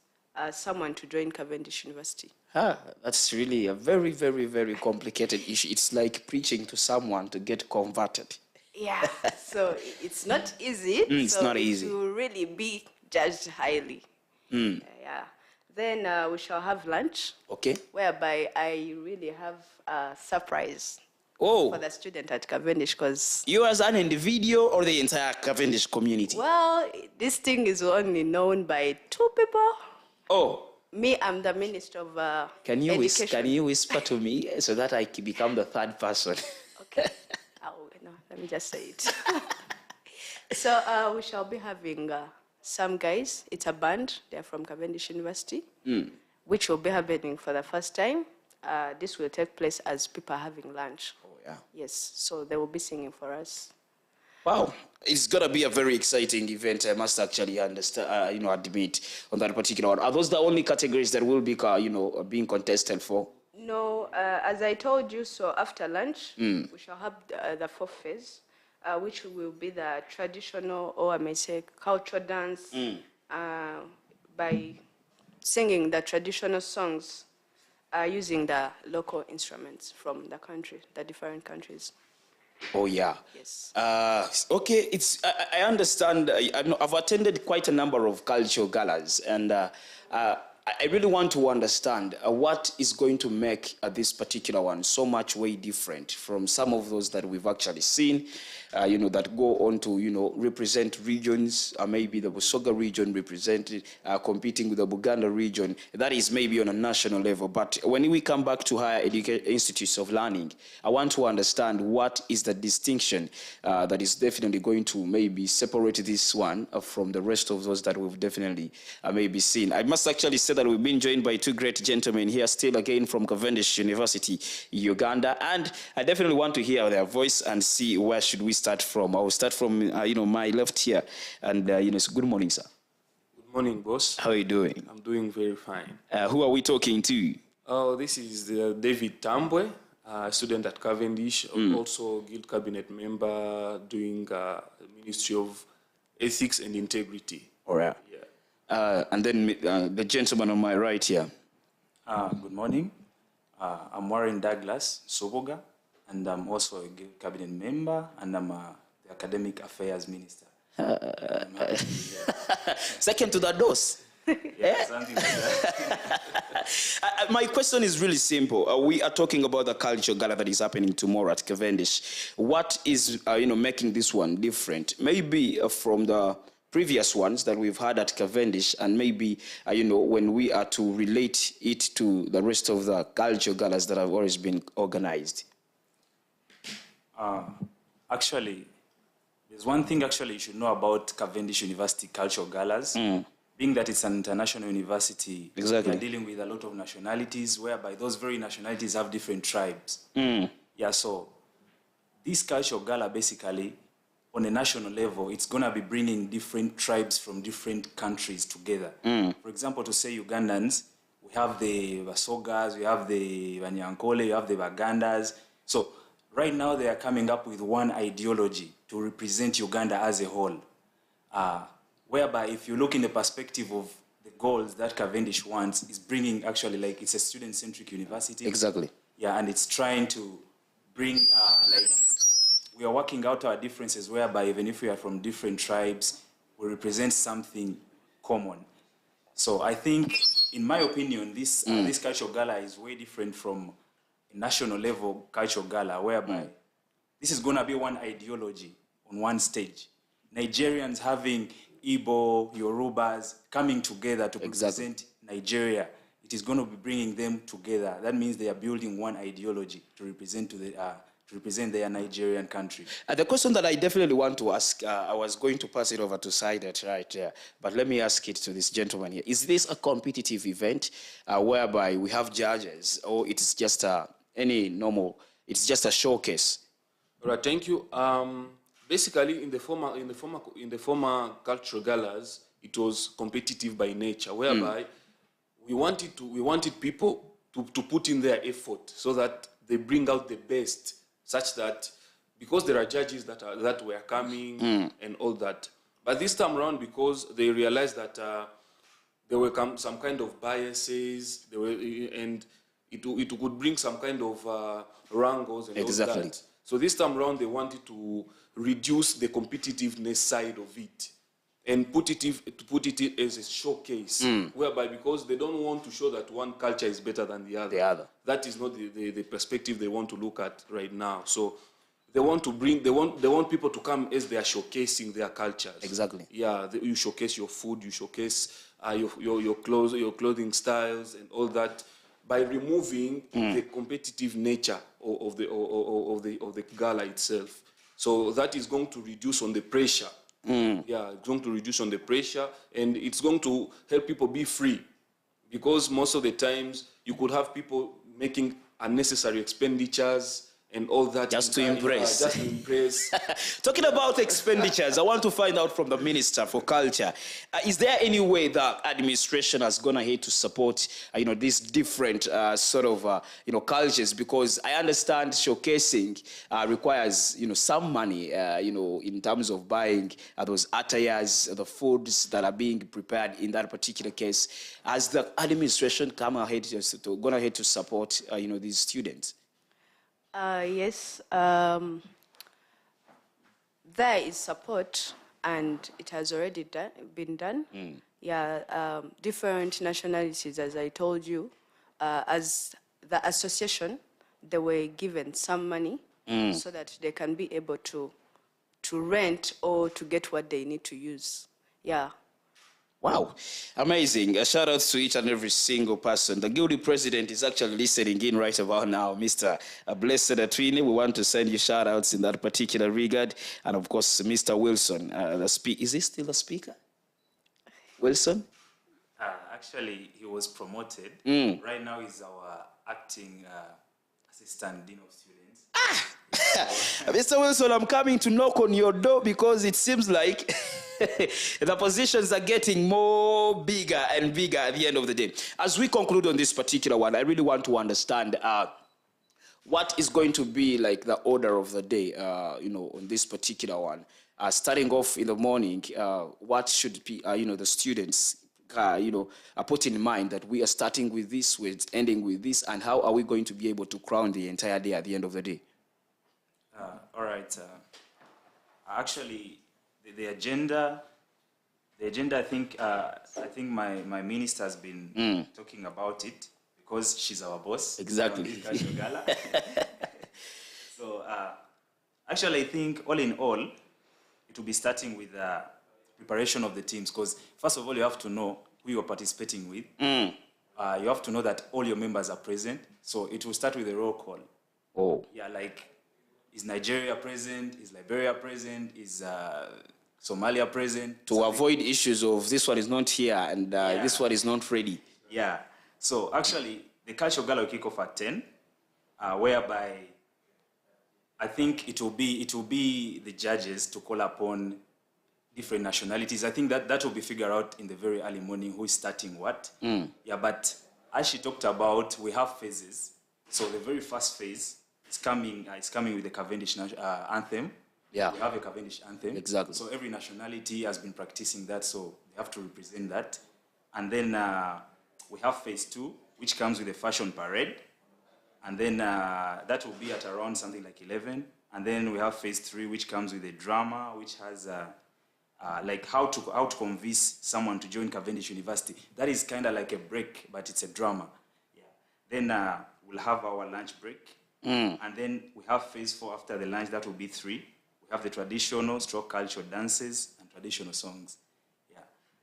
someone to join Cavendish University. That's really a very, very, very complicated issue. It's like preaching to someone to get converted. Yeah, so it's not easy. It's not easy. It will really be judged highly. Yeah. Then we shall have lunch. Okay. Whereby I really have a surprise for the student at Cavendish, because you as an individual or the entire Cavendish community? Well, this thing is only known by 2 people. Oh. Me, I'm the Minister of Education. Can you whisper to me so that I become the third person? Okay. No, let me just say it. So we shall be having some guys. It's a band. They're from Cavendish University, which will be happening for the first time. This will take place as people are having lunch. Oh, yeah. Yes. So they will be singing for us. Wow, it's gonna be a very exciting event. I must actually understand, admit on that particular one. Are those the only categories that will be, being contested for? No, as I told you, so after lunch, we shall have the fourth phase, which will be the traditional, or I may say, cultural dance, by singing the traditional songs, using the local instruments from the country, the different countries. Oh, yeah. Yes. Okay, I understand. I've attended quite a number of cultural galas, and I really want to understand what is going to make this particular one so much way different from some of those that we've actually seen, that go on to, represent regions, maybe the Busoga region represented, competing with the Buganda region. That is maybe on a national level. But when we come back to higher education institutes of learning, I want to understand what is the distinction that is definitely going to maybe separate this one from the rest of those that we've definitely maybe seen. I must actually say that we've been joined by 2 great gentlemen here, still again from Cavendish University, Uganda, and I definitely want to hear their voice and see where should we start from. I will start from my left here, and so good morning, sir. Good morning, boss. How are you doing? I'm doing very fine. Who are we talking to? Oh, this is David Tambwe, student at Cavendish, also Guild Cabinet member doing Ministry of Ethics and Integrity. All right. Yeah. And then the gentleman on my right here. Good morning. I'm Warren Douglas Soboga, and I'm also a Guild Cabinet member, and I'm the Academic Affairs Minister. Second to the dose. Yeah, something like that. My question is really simple. We are talking about the cultural gala that is happening tomorrow at Cavendish. What is, making this one different? Maybe from the previous ones that we've had at Cavendish, and maybe, when we are to relate it to the rest of the cultural galas that have always been organized. Actually, there's one thing you should know about Cavendish University cultural galas. Being that it's an international university, exactly. We're dealing with a lot of nationalities, whereby those very nationalities have different tribes. Yeah, so this cultural gala, basically, on a national level, it's going to be bringing different tribes from different countries together. For example, to say Ugandans, we have the Basogas, we have the Banyankole, we have the Bagandas. So right now they are coming up with one ideology to represent Uganda as a whole. Whereby if you look in the perspective of the goals that Cavendish wants, is bringing it's a student-centric university. Exactly. Yeah, and it's trying to bring, we are working out our differences, whereby even if we are from different tribes, we represent something common. So I think, in my opinion, this cultural gala is way different from a national level cultural gala, whereby this is going to be one ideology on one stage. Nigerians having Igbo, Yorubas coming together to represent Nigeria. It is going to be bringing them together. That means they are building one ideology to represent their Nigerian country. The question that I definitely want to ask, I was going to pass it over to Saidat right there, but let me ask it to this gentleman here. Is this a competitive event whereby we have judges, or it's just it's just a showcase? All right, thank you. Basically, in the former cultural galas, it was competitive by nature, whereby we wanted people to put in their effort so that they bring out the best, such that because there are judges that were coming and all that. But this time around, because they realized that there were some kind of biases, and it could bring some kind of wrangles and all that. So this time around, they wanted to reduce the competitiveness side of it and put it as a showcase, whereby because they don't want to show that one culture is better than the other. That is not the perspective they want to look at right now. So they want people to come as they are showcasing their cultures. Exactly. Yeah, you showcase your food, you showcase your clothes, your clothing styles, and all that, by removing the competitive nature of the gala itself. So that is going to reduce on the pressure. Yeah, it's going to reduce on the pressure, and it's going to help people be free, because most of the times you could have people making unnecessary expenditures and all that just to impress. Talking about expenditures, I want to find out from the Minister for Culture, is there any way the administration has gone ahead to support these different cultures? Because I understand showcasing requires some money in terms of buying those attires, the foods that are being prepared in that particular case. Has the administration gone ahead to support these students? Yes, there is support, and it has already been done. Yeah, different nationalities, as I told you, as the association, they were given some money so that they can be able to rent or to get what they need to use. Yeah. Wow, amazing. A shout out to each and every single person. The Guilty President is actually listening in right about now. Mr. Blessed Atwini, we want to send you shout outs in that particular regard. And of course, Mr. Wilson, is he still the speaker? Wilson? Actually, he was promoted. Right now he's our acting assistant dean of students. Mr. Wilson, I'm coming to knock on your door because it seems like the positions are getting more bigger and bigger at the end of the day. As we conclude on this particular one, I really want to understand what is going to be like the order of the day, on this particular one. Starting off in the morning, what should be, the students, put in mind that we are starting with this, we're ending with this, and how are we going to be able to crown the entire day at the end of the day? All right. Actually, the agenda. I think my minister has been talking about it because she's our boss. Exactly. So actually, I think all in all, it will be starting with the preparation of the teams, because first of all, you have to know who you are participating with. You have to know that all your members are present. So it will start with a roll call. Oh. Yeah, like, is Nigeria present? Is Liberia present? Is Somalia present? To avoid issues of this one is not here and this one is not ready. Yeah. So actually, the cultural gala will kick off at 10, whereby I think it will be the judges to call upon different nationalities. I think that will be figured out in the very early morning who is starting what. Yeah, but as she talked about, we have phases. So the very first phase is coming with the Cavendish anthem. Yeah. We have a Cavendish anthem. Exactly. So every nationality has been practicing that, so they have to represent that. And then we have phase 2, which comes with a fashion parade. And then that will be at around something like 11. And then we have phase 3, which comes with a drama, which has like how to convince someone to join Cavendish University. That is kind of like a break, but it's a drama. Yeah. Then we'll have our lunch break. And then we have phase 4 after the lunch. That will be 3. We have the traditional stroke cultural dances and traditional songs.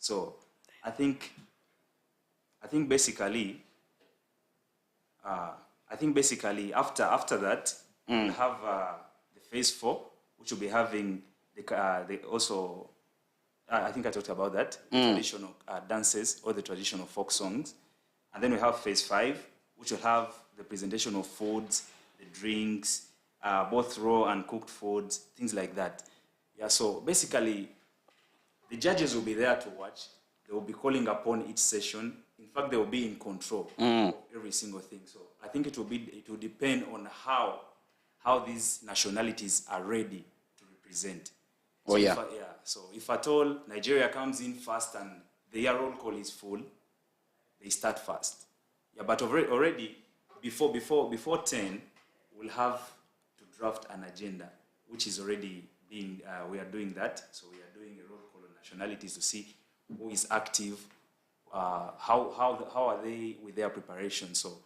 So I think basically after that we'll have the phase 4, which will be having the also I think I talked about that, traditional dances or the traditional folk songs. And then we have phase 5, which will have the presentation of foods, the drinks, both raw and cooked foods, things like that. Yeah, so basically, the judges will be there to watch. They will be calling upon each session. In fact, they will be in control of every single thing. So I think it will depend on how these nationalities are ready to represent. So so if at all Nigeria comes in first and their roll call is full, they start fast. Yeah, but already before 10, we'll have to draft an agenda, which is already being. We are doing that. So we are doing a roll call on nationalities to see who is active, how are they with their preparation. So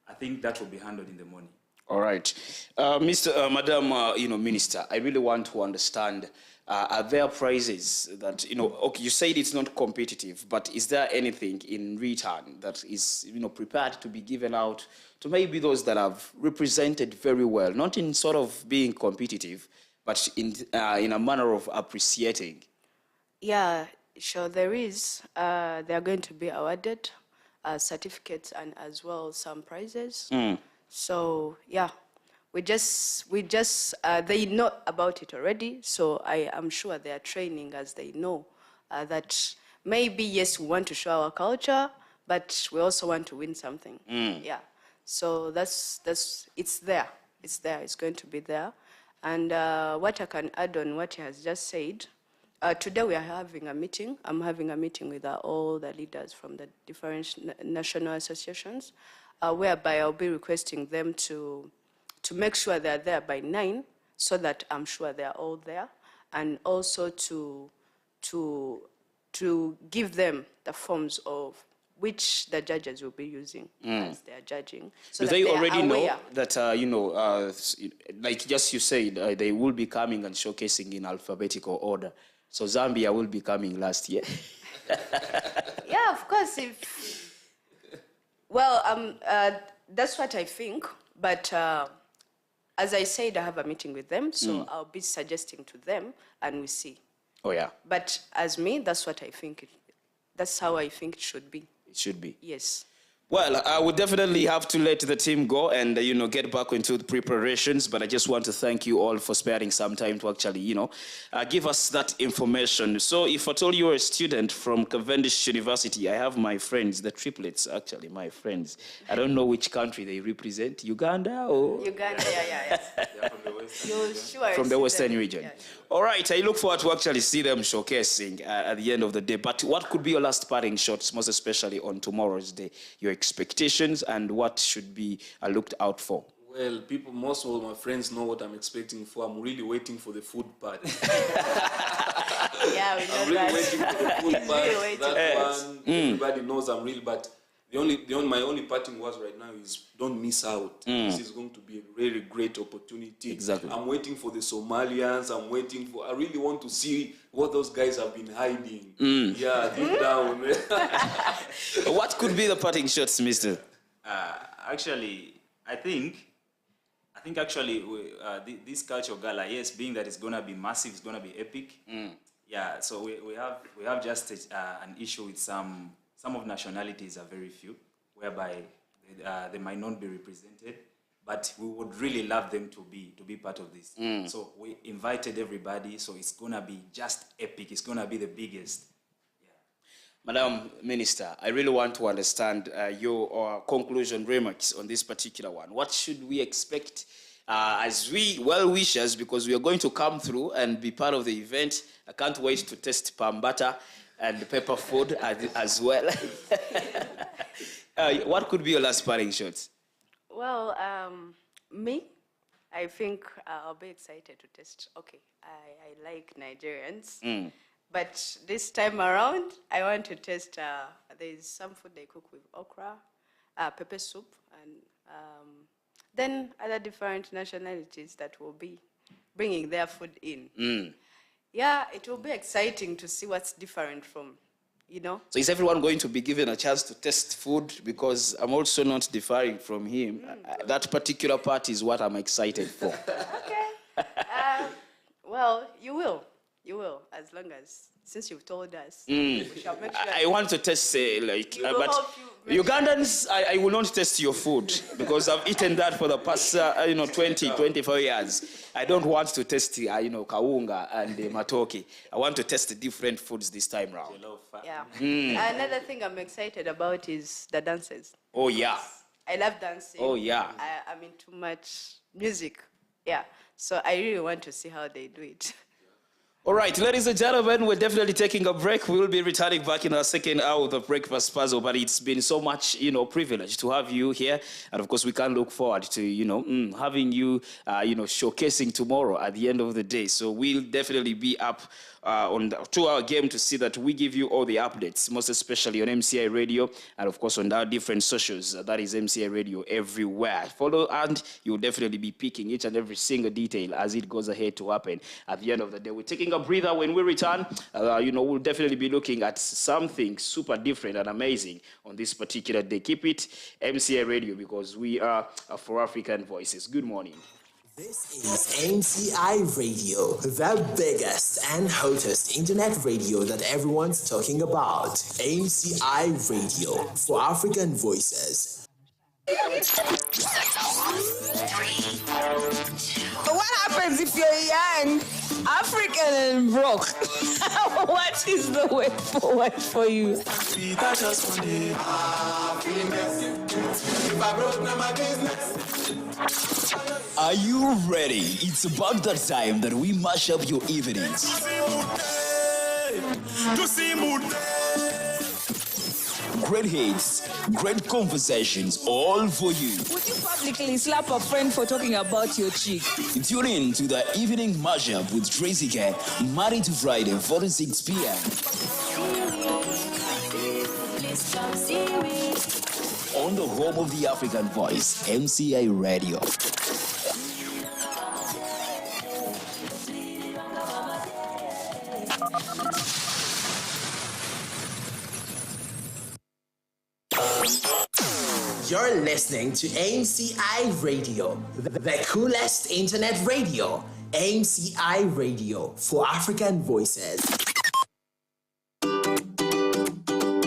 I think that will be handled in the morning. All right, Madam, Minister, I really want to understand. Are there prizes that, okay, you said it's not competitive, but is there anything in return that is, prepared to be given out to maybe those that have represented very well, not in sort of being competitive, but in a manner of appreciating? Yeah, sure, there is. They are going to be awarded certificates and as well some prizes. So, yeah. We just they know about it already, so I am sure they are training as they know that maybe, yes, we want to show our culture, but we also want to win something. Yeah, so that's it's there. It's going to be there. And what I can add on what he has just said, today we are having a meeting. I'm having a meeting with all the leaders from the different national associations, whereby I'll be requesting them to make sure they're there by 9, so that I'm sure they're all there, and also to give them the forms of which the judges will be using as they are judging. So do they already know that, like just you said, they will be coming and showcasing in alphabetical order. So Zambia will be coming last year. Yeah, of course. That's what I think, but as I said, I have a meeting with them, so I'll be suggesting to them, and we see. Oh, yeah. But as me, that's what I think. That's how I think it should be. It should be. Yes. Well, I would definitely have to let the team go and, get back into the preparations. But I just want to thank you all for sparing some time to actually, give us that information. So if at all you're a student from Cavendish University, I have my friends, the triplets, actually, my friends. I don't know which country they represent, Uganda or? Uganda, yeah. From the Western region. Yeah. All right, I look forward to actually see them showcasing at the end of the day. But what could be your last parting shots, most especially on tomorrow's day? Your expectations and what should be looked out for? Well, most of my friends know what I'm expecting for. I'm really waiting for the food part. Yeah, we know I'm really waiting for the food part. That one, everybody knows I'm really, but my only parting words right now is don't miss out. This is going to be a very great opportunity. Exactly. I'm waiting for the Somalians. I really want to see what those guys have been hiding. Yeah, deep down. What could be the parting shots, mister? Actually, I think actually this culture gala, yes, being that it's gonna be massive, it's gonna be epic. Yeah, so we have just an issue with some of nationalities are very few, whereby they might not be represented, but we would really love them to be part of this. So we invited everybody, so it's gonna be just epic. It's gonna be the biggest. Madam Minister, I really want to understand your conclusion remarks on this particular one. What should we expect as we well-wishers, because we are going to come through and be part of the event? I can't wait to test pambata and pepper food as well. What could be your last parting shots? Well, me, I think I'll be excited to test. Okay, I like Nigerians. But this time around, I want to test, there's some food they cook with okra, pepper soup, and then other different nationalities that will be bringing their food in. Yeah, it will be exciting to see what's different from you know. So is everyone going to be given a chance to test food? Because I'm also not differing from him. That particular part is what I'm excited for. Okay. Well, you will, as long as, since you've told us, we shall make sure. I want to test, will but help you Ugandans, I will not test your food because I've eaten that for the past, 20, 25 years. I don't want to test, kawunga and matoke. I want to test the different foods this time round. Yeah. Another thing I'm excited about is the dances. Oh, yeah. I love dancing. Oh, yeah. I'm into much music. Yeah. So I really want to see how they do it. All right, ladies and gentlemen, we're definitely taking a break. We will be returning back in our second hour of the Breakfast Puzzle, but it's been so much, privilege to have you here. And of course, we can look forward to, having you, showcasing tomorrow at the end of the day. So we'll definitely be up on the 2-hour game to see that we give you all the updates, most especially on MCI Radio and of course on our different socials. That is MCI Radio everywhere. Follow and you'll definitely be picking each and every single detail as it goes ahead to happen at the end of the day. We're taking a breather. When we return, we'll definitely be looking at something super different and amazing on this particular day. Keep it MCI Radio because we are for African Voices. Good morning. This is MCI Radio, the biggest and hottest internet radio that everyone's talking about. MCI Radio for African Voices. What happens if you're young, African and broke? What is the way forward for you? Are you ready? It's about that time that we mash up your evenings. Great hits, great conversations, all for you. Would you publicly slap a friend for talking about your chick? Tune in to the Evening Mashup with Tracy K, Monday to Friday, 4 to 6 p.m. On the home of the African Voice, MCI Radio. You're listening to MCI Radio, the coolest internet radio. MCI Radio for African Voices.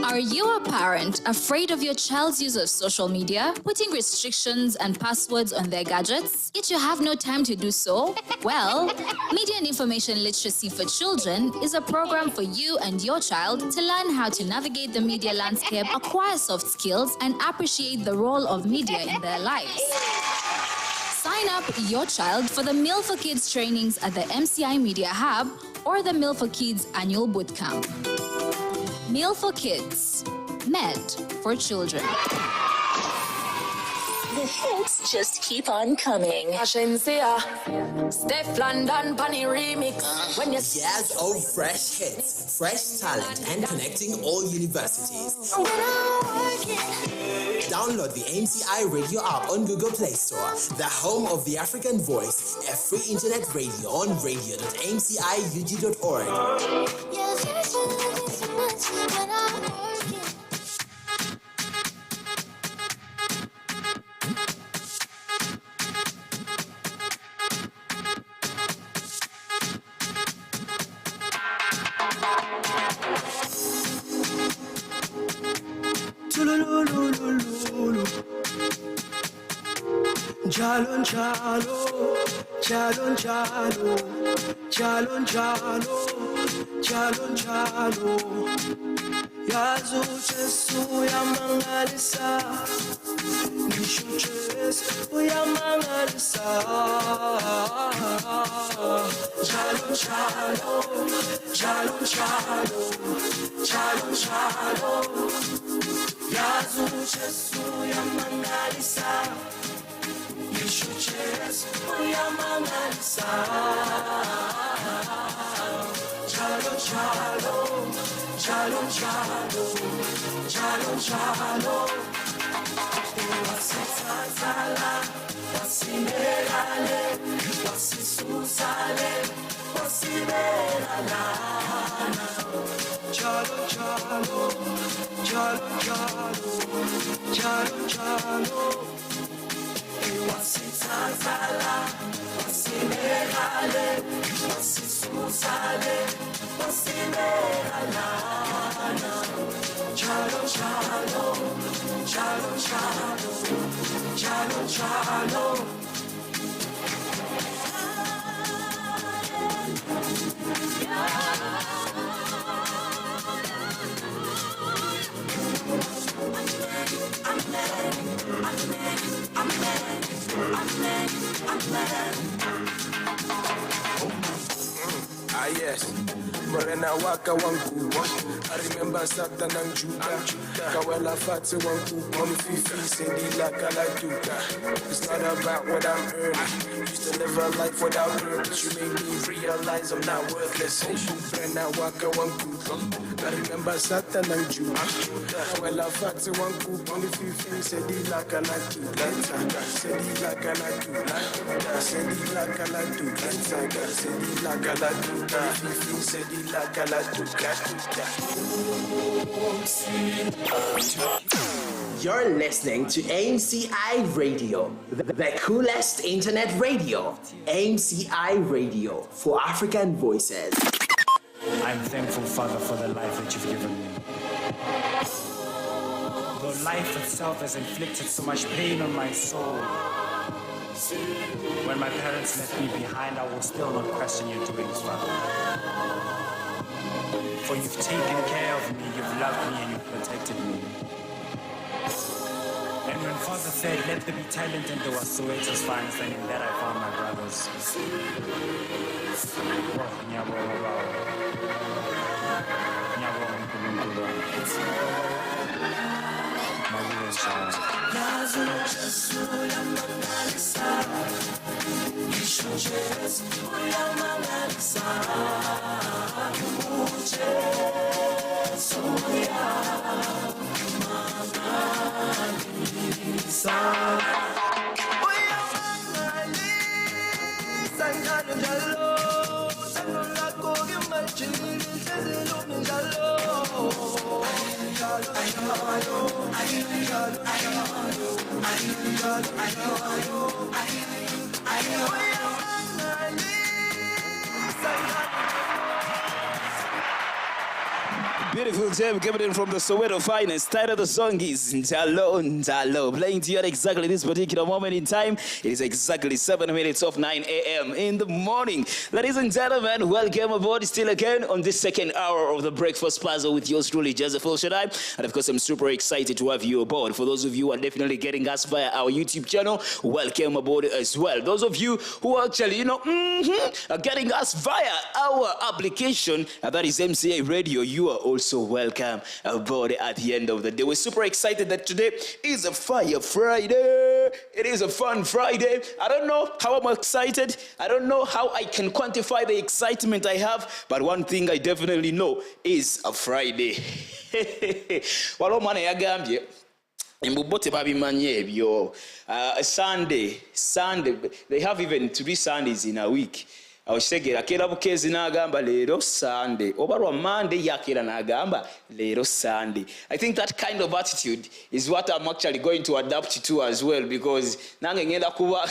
Are you a parent afraid of your child's use of social media, putting restrictions and passwords on their gadgets, yet you have no time to do so? Well, Media and Information Literacy for Children is a program for you and your child to learn how to navigate the media landscape, acquire soft skills, and appreciate the role of media in their lives. Sign up your child for the Meal for Kids trainings at the MCI Media Hub or the Meal for Kids annual bootcamp. Meal for Kids, meant for children. The hits just keep on coming. Steph London Bunny Remix. When you years of fresh hits, fresh talent, and connecting all universities. Download the MCI Radio app on Google Play Store, the home of the African Voice, a free internet radio on radio.mciug.org. Jalon chalo, jalon chalo, jalon chalo, jalon chalo. Yazu Jesu yamangalisa, Nishu Jesu yamangalisa. Jalon chalo, jalon chalo, jalon chalo. Yazu Jesu yamangalisa. Yeshuches, Oyamangalisa. Shalom, shalom, shalom, shalom, shalom, shalom. Wasitazala, wasimelale, wasisusale, wasimelala. Wasithathala, wasimehale, wasisusale, wasimehalana. Chalo, chalo, chalo, chalo, chalo, chalo. Ah yes, Morena waka wangu. I remember Satan and Judah. Kawela fati wangu. Mommy fifi sendi la kala duka. It's not about what I'm earning. Used to live a life without purpose. You made me realize I'm not worthless. Morena waka wangu. I remember Satan and Judah. Kawela fati wangu. Mommy fifi sendi la kala duka. Sendi la kala duka. Sendi la kala duka. Sendi la kala duka. Fifi sendi la kala duka. You're listening to MCI Radio, the coolest internet radio. MCI Radio for African voices. I'm thankful, Father, for the life that you've given me. Though life itself has inflicted so much pain on my soul, when my parents left me behind, I will still not question your doings, Father. For you've taken care of me, you've loved me, and you've protected me. And when Father said, let there be talent in the Wasueto's finest, and in that I found my brothers. Beautiful jam coming in from the Soweto finest. Title of the song is Njalo Njalo. Playing to you at exactly this particular moment in time. It is exactly 7 minutes of 9 a.m. in the morning. Ladies and gentlemen, welcome aboard still again on this second hour of the Breakfast Plaza with yours truly, Joseph Elshaddai. And of course, I'm super excited to have you aboard. For those of you who are definitely getting us via our YouTube channel, welcome aboard as well. Those of you who are actually, are getting us via our application, that is MCI Radio, you are also welcome aboard at the end of the day. We're super excited that today is a Fire Friday. It is a fun Friday. I don't know how I'm excited. I don't know how I can quantify the excitement I have, but one thing I definitely know is a Friday. Walo mwana yagambye Mbubote babimanye ebyo. Sunday, they have even 3 Sundays in a week. Awashegera kera bukezi nagamba lero Sunday. Obarwa Monday yakera nagamba lero Sunday. I think that kind of attitude is what I'm actually going to adapt to as well, because nange ngenda kuba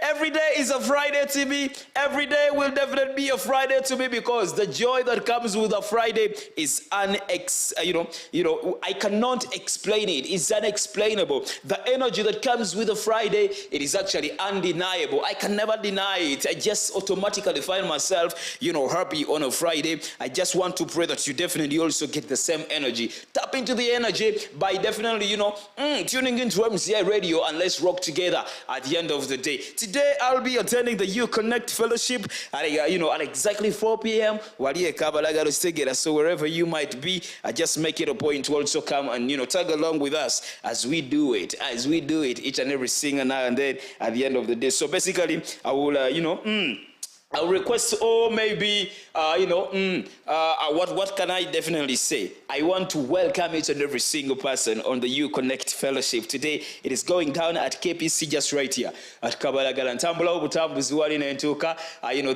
every day is a Friday to me. Every day will definitely be a Friday to me, because the joy that comes with a Friday is I cannot explain it. It's unexplainable. The energy that comes with a Friday, it is actually undeniable. I can never deny it. I just automatically find myself, happy on a Friday. I just want to pray that you definitely also get the same energy. Tap into the energy by definitely, tuning into MCI Radio, and let's rock together at the end of the day. Today, I'll be attending the You Connect Fellowship at, at exactly 4 p.m. So wherever you might be, I just make it a point to also come and, tag along with us as we do it each and every single now and then at the end of the day. So basically, I will, a request, or maybe what can I definitely say? I want to welcome each and every single person on the You Connect Fellowship today. It is going down at KPC, just right here at Kabalagala.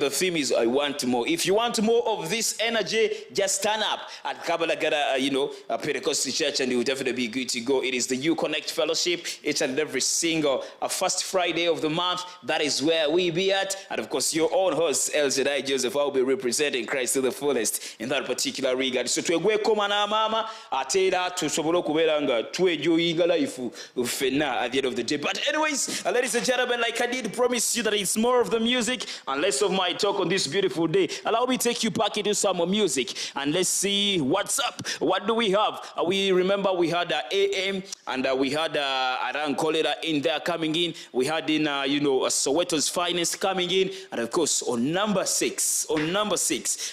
The theme is I want more. If you want more of this energy, just turn up at Kabalagala, Pentecostal Church, and it will definitely be good to go. It is the You Connect Fellowship. Each and every single first Friday of the month. That is where we be at. And of course, your own host, Elshaddai Joseph, I will be representing Christ to the fullest in that particular regard. So twegwe koma na mama atera tusobola okubeera nga twejoyinga life fena at the end of the day. But anyways, ladies and gentlemen, like I did promise you that it's more of the music and less of my talk on this beautiful day. Allow me to take you back into some more music and let's see what's up. What do we have? We remember we had AM and we had Aran Kolera in there coming in. We had in Soweto's Finest coming in, and of course on number six,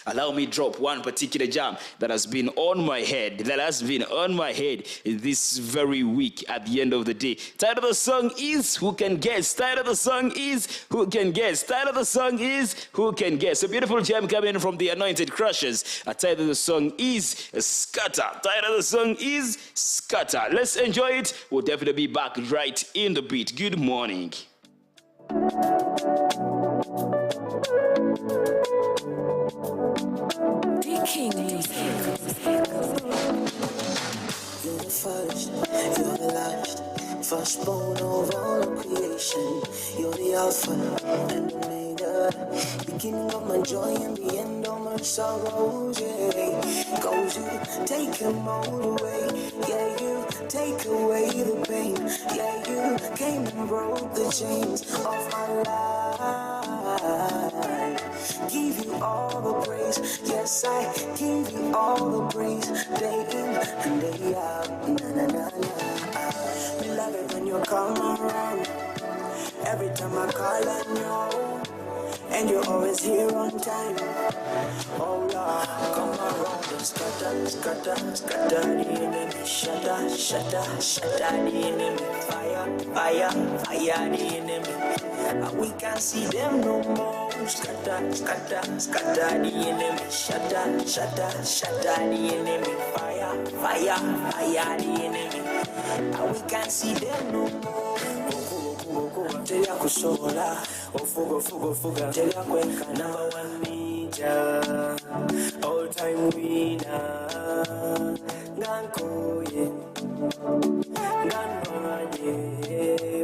allow me drop one particular jam that has been on my head, this very week at the end of the day. Title of the song is Who Can Guess? Title of the song is Who Can Guess? Title of the song is Who Can Guess? A beautiful jam coming from the Anointed Crushers. Title of the song is Scatter. Title of the song is Scatter. Let's enjoy it. We'll definitely be back right in the beat. Good morning. King music. You're the first, you're the last, firstborn of all of creation. You're the Alpha and Omega, beginning of my joy and the end of my sorrows. Yeah, cause you take them all away. Yeah, you take away the pain. Yeah, you came and broke the chains of my life. Give you all the praise. Yes, I give you all the praise. Day in and day out. Na na na na. Me love it when you come around. Every time I call on you, and you're always here on time. Oh Lord, come around and scatter, scatter, scatter the enemy. Shatter, shatter, shatter the enemy. Fire, fire, fire the enemy. And we can't see them no more. Scatter, scatter, scatter the enemy. Shatter, shatter, shatter the enemy. Fire, fire, fire the enemy. And we can't see them no more. Tell ya kusola, fugo, fugo, fuga. Tell ya kweka number one ninja, all time winner. Ganko ye, ganwanye,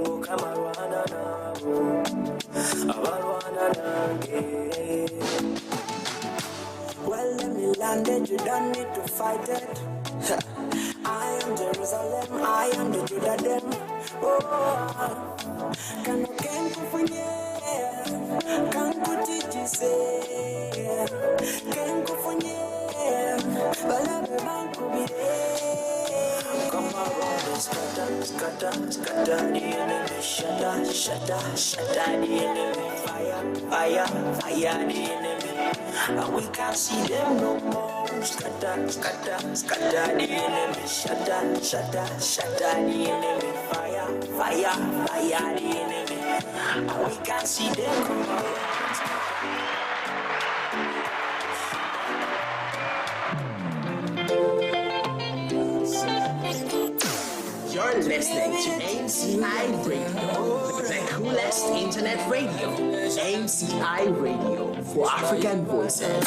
mukamarwana nabo, abarwana nange. Well, let me land it, you don't need to fight it. I am Jerusalem, I am the Judah them. Oh, can kufunye, can kutijise, can kufunye, balabe bankubire. Come around and scatter, scatter, scatter the enemy. Shatter, shatter, shatter the enemy. Fire, fire, fire the enemy. And we can't see them no more. Scatter, scatter, scatter the enemy. Shatter, shatter, shatter the enemy. Fire, fire, fire the enemy. And we can't see them no more. You're listening to MCI Radio, the coolest internet radio. MCI Radio for African voices.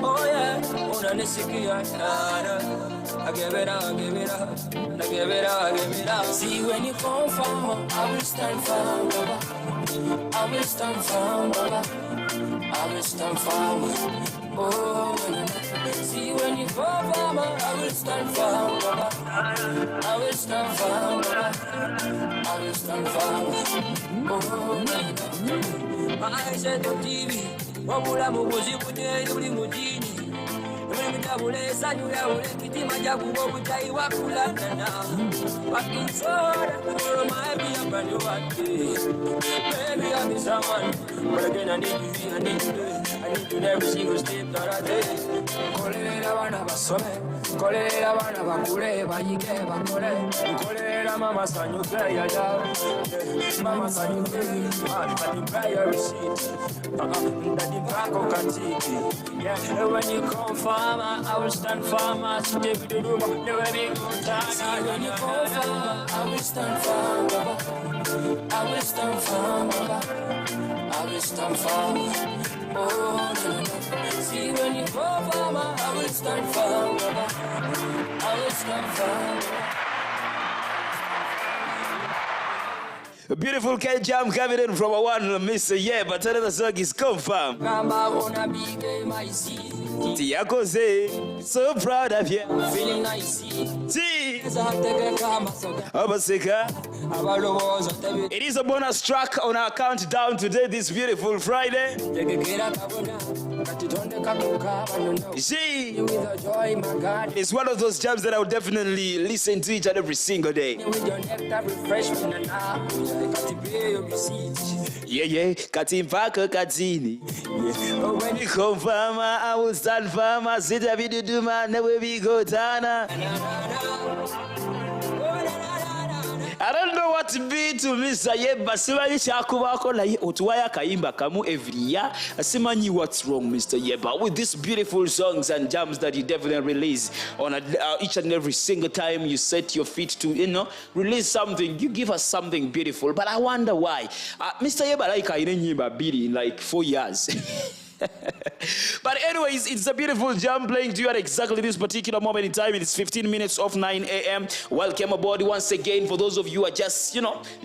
Oh yeah, unanisikia nana. I give it up, I give it up, I give it up, I give it up. See when you come from, I will stand firm, Baba. I will stand firm, Baba. I will stand firm. Oh, see when you come from, I will stand firm, Baba. I will stand firm, Baba. I will stand firm. Oh, I said on TV. Wabula mubuzi kuteri uli mujini. Uli mitabule sanyu ya ule kitima jabu wabutai wakulana. Working so hard, tomorrow might be a brand new day. Baby, I miss someone, but again I need you, I need you every single step that I take. Kolera bana basome, kolera bana bakure, bayige bakore. Kolera mama sanyuke ya jaw, mama sanyuke, but pay your receipt. Daddy bako katiki, yeah. When you come farmer, I will stand farmer. So take the room, never be good time. When you come farmer, I will stand farmer. I will stand farmer. I will stand farmer. Oh, no, no. See when you go farmer, I will stand farmer. I will stand farmer. A beautiful K-Jam coming in from a one Mr. Yeah, but another song is confirmed. Tiako say, so proud of you. Feeling nice. See, it is a bonus track on our countdown today, this beautiful Friday. See, it's one of those jams that I would definitely listen to each and every single day. Yeah, Katimpaka Katini. When you come farmer, I will stand farmer. Sit a video do man, never be go tana. I don't know what to be to Mr. Yeba. Simanyi chakubako na otuwaya kaimba kamu every year. Simanyi what's wrong, Mr. Yeba, with these beautiful songs and jams that you definitely release on each and every single time you set your feet to, release something. You give us something beautiful. But I wonder why. Mr. Yeba like I in like 4 years. But anyways, it's a beautiful jam playing to you at exactly this particular moment in time. It's 15 minutes of 9 a.m. Welcome aboard once again for those of you who are just,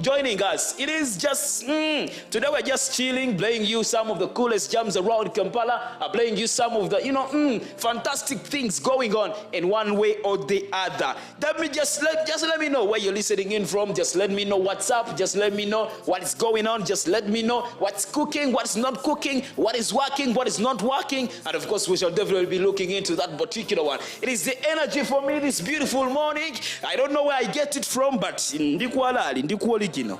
joining us. It is just, today we're just chilling, playing you some of the coolest jams around Kampala, playing you some of the, fantastic things going on in one way or the other. Let me just let me know where you're listening in from. Just let me know what's up. Just let me know what is going on. Just let me know what's cooking, what's not cooking, what is working, what is not working, and of course we shall definitely be looking into that particular one. It is the energy for me this beautiful morning. I don't know where I get it from, but ndikuwaligino.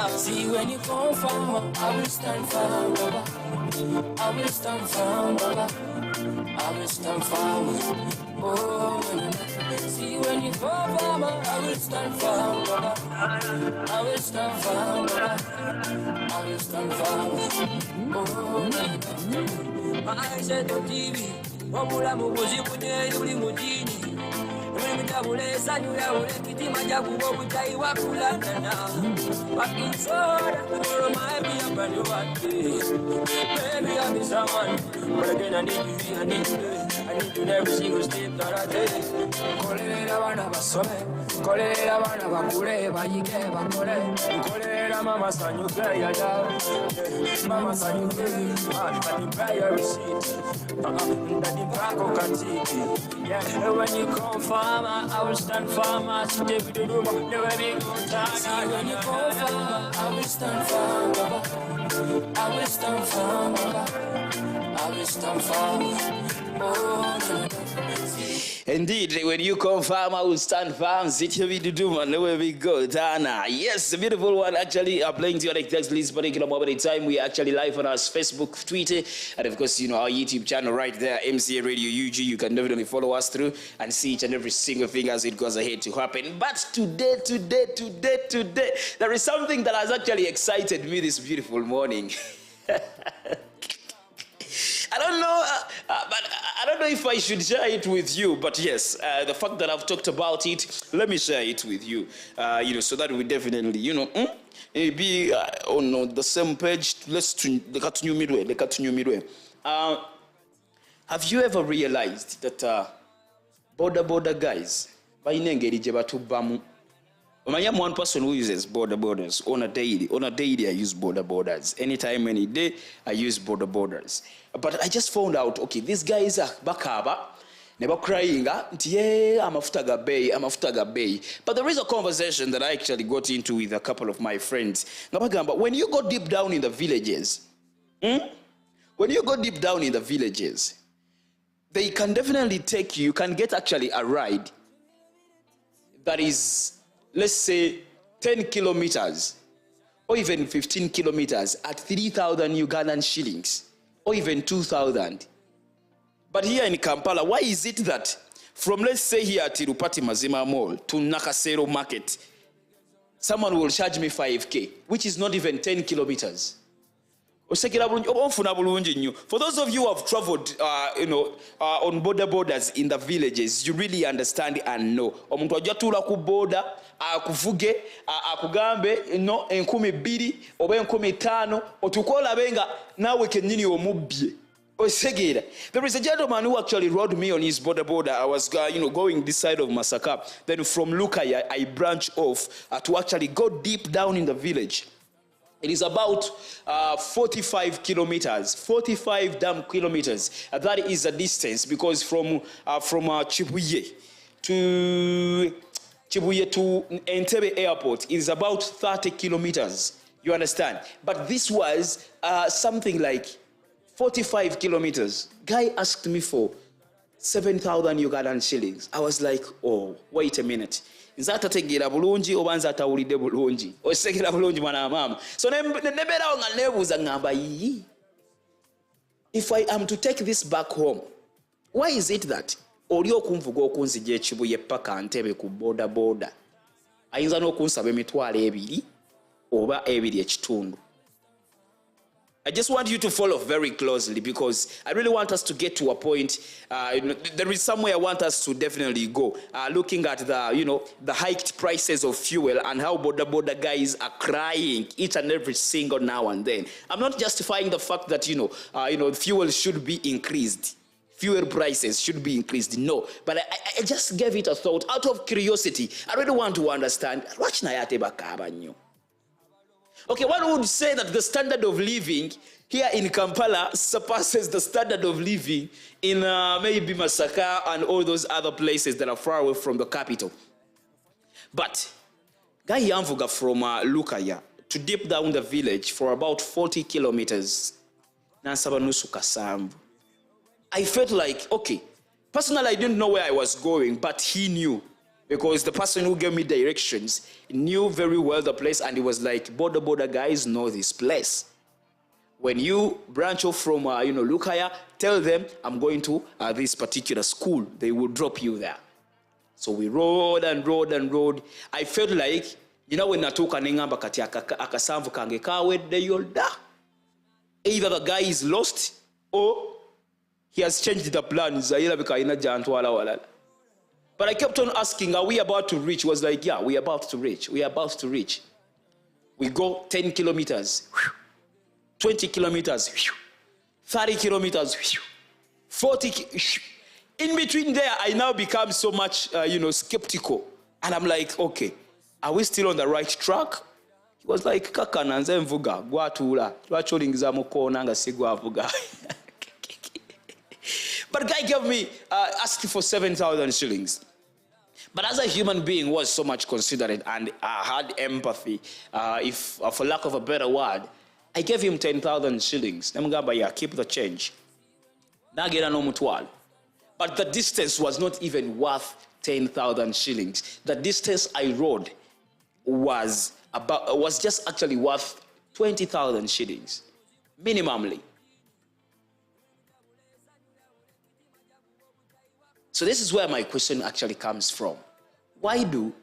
See when you come from, I will stand firm. I will stand firm. I will stand firm. Oh, see when you come from, I will stand firm. I will stand firm. I will stand firm. Oh, I said to TV, wabula mubuzi bunye yuli mujini. Mtabule sanyula ule kiti majabu obutai wakulana. Working so hard, tomorrow might be a brand new day. Baby, I miss someone, but again I need you every single step that I take. Kolera bana basome, kolera bana bakure, bayige bakore. Kolera mama sanyuke ya jaw, mama sanyuke, but pay your receipt. Daddy bako katiki, yeah. When you come farmer, I will stand farmer. So take the room, never be good time. When you come farmer, I will stand farmer. I will stand farmer. I will stand farmer. Oh, indeed, when you come firm, I will stand firm. Sit here with the doom and where we go. Dana. Yes, the beautiful one actually playing to you at exactly this particular moment in time. We are actually live on our Facebook, Twitter, and of course, our YouTube channel right there, MCI Radio UG. You can definitely follow us through and see each and every single thing as it goes ahead to happen. But today, there is something that has actually excited me this beautiful morning. I don't know, but I don't know if I should share it with you. But yes, the fact that I've talked about it, let me share it with you. So that we definitely, be on the same page. Let's continue midway. Have you ever realized that border guys, by nengeri jebatubamu? I am one person who uses borders on a daily. On a daily, I use borders. Anytime, any day, I use borders. But I just found out, okay, these guys are bakaba, never crying, yeah, I'm after bay. But there is a conversation that I actually got into with a couple of my friends. But when you go deep down in the villages, they can definitely take you. You can get actually a ride that is, let's say, 10 kilometers or even 15 kilometers at 3,000 Ugandan shillings or even 2,000. But here in Kampala, why is it that from, let's say, here at Tirupati Mazima Mall to Nakasero Market, someone will charge me 5K, which is not even 10 kilometers? For those of you who have traveled, on borders in the villages, you really understand and know. Omuntu ajatula ku border, akuvuge, akugambe, enkumi bbiri, oba enkumi ttaano, otukola benga nawe kenyini omubye. There is a gentleman who actually rode me on his border. I was going this side of Masaka. Then from Lukaya, I branch off to actually go deep down in the village. It is about 45 kilometers, 45 damn kilometers. That is the distance, because from Chibuye to Entebbe Airport is about 30 kilometers. You understand? But this was something like 45 kilometers. Guy asked me for 7,000 Ugandan shillings. I was like, oh, wait a minute. Nzata tegera bulungi obanza atawulidde bulungi. Osekera bulungi mwana mama. So neberawo nga nebuuza ngamba yi. If I am to take this back home, why is it that oli okunvuga okunzija ekibuye paka Ntebe ku boda ayinza n'okunsaba emitwalo ebiri oba ebiri ekitundu? I just want you to follow very closely, because I really want us to get to a point. There is somewhere I want us to definitely go. Looking at the hiked prices of fuel and how border guys are crying each and every single now and then. I'm not justifying the fact that fuel should be increased. Fuel prices should be increased. No, but I just gave it a thought out of curiosity. I really want to understand. Okay, one would say that the standard of living here in Kampala surpasses the standard of living in maybe Masaka and all those other places that are far away from the capital. But Guy Yamvuga from Lukaya to deep down the village for about 40 kilometers, Nansabanusu Kasambu. I felt like, okay, personally I didn't know where I was going, but he knew. Because the person who gave me directions knew very well the place, and he was like, border guys know this place. When you branch off from Lukaya, tell them I'm going to this particular school. They will drop you there. So we rode and rode and rode. I felt like, when natuka nengamba kati akasamvu kange kawedde yolda. Either the guy is lost or he has changed the plans. But I kept on asking, are we about to reach? He was like, yeah, we are about to reach. We are about to reach. We go 10 kilometers, 20 kilometers, 30 kilometers, 40. In between there, I now become so much, skeptical. And I'm like, okay, are we still on the right track? He was like, kaka nanze mvuga, gwatula, twacholingiza mukona nga sigwavuga. But guy gave me, asked for 7,000 shillings. But as a human being was so much considerate and had empathy, if for lack of a better word, I gave him 10,000 shillings. Yeah, keep the change. But the distance was not even worth 10,000 shillings. The distance I rode was just actually worth 20,000 shillings, minimally. So this is where my question actually comes from. Why do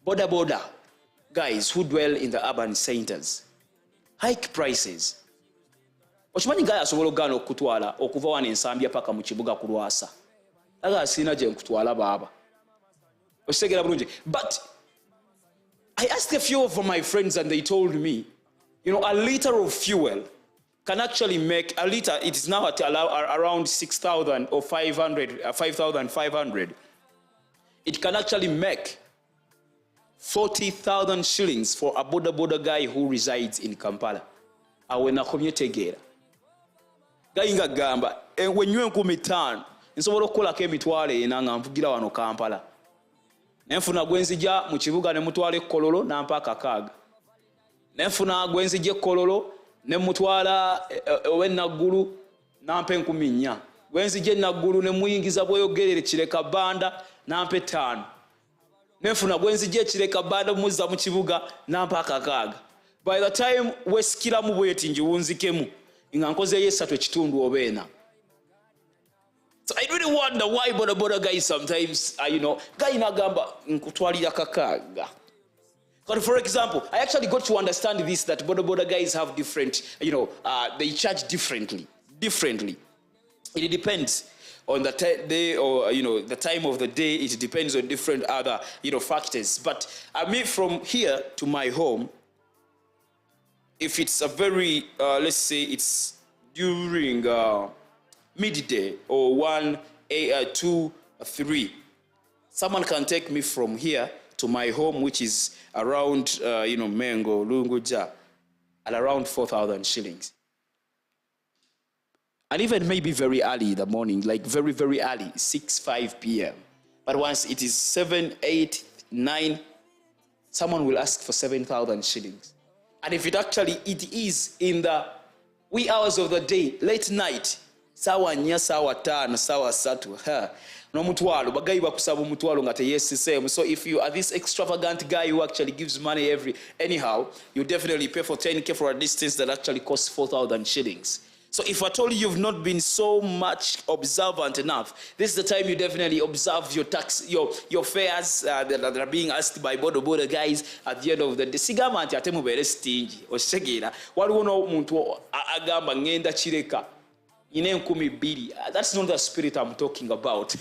border guys who dwell in the urban centers hike prices? Ochimanyi guy asobola ogana okutwala okuva wano ensambya paka mu kibuga ku Lwasa. Aga asina je nkutwala baba. Osigera bulungi. But I asked a few of my friends and they told me, a liter of fuel can actually make a liter. It is now at around 6,000 or 5,500. It can actually make 40,000 shillings for a border guy who resides in Kampala. Awena komyetegera. Gayinga gamba, wenyewe 15, nsobola okukolako emitwalo ena nga nvugira wano Kampala. Nenfuna gwenzija mu kibuga ne mutwala Kololo nampaka Kaga. Nenfuna gwenzija Kololo ne mutwala owenaggulu nampa 4,000. Bwenzije naggulu ne muyingiza bweyogerere kireka banda nampe 5. Nefuna bwenzije kireka banda muzza mu kibuga nampa akakaaga. By the time wesikira mu bweti njiwunzikemu nga nkoze yesatu ekitundu obeena. So I really wonder why boda guys sometimes guy nagamba nkutwalira kakaaga. But for example, I actually got to understand this, that boda guys have different, they charge differently. It depends on the day or, the time of the day. It depends on different other, factors. But from here to my home, if it's a very, let's say it's during midday or 1, 2, 3, someone can take me from here to my home, which is around, Mengo, Lunguja, at around 4,000 shillings. And even maybe very early in the morning, like very, very early, 6, 5 p.m. But once it is 7, 8, 9, someone will ask for 7,000 shillings. And if it is in the wee hours of the day, late night, sawa nya, sawa tano, sawa satu, no mutwalo, bagayi bakusaba mutwalo ngate yes same. So if you are this extravagant guy who actually gives money anyhow, you definitely pay for 10k for a distance that actually costs 4,000 shillings. So if I told you you've not been so much observant enough, this is the time you definitely observe your tax, your fares that are being asked by boda guys at the end of the day. Sigama nti ate mubere stingy osegera waliwo no muntu agamba ngenda kireka ine 12. That's not the spirit I'm talking about.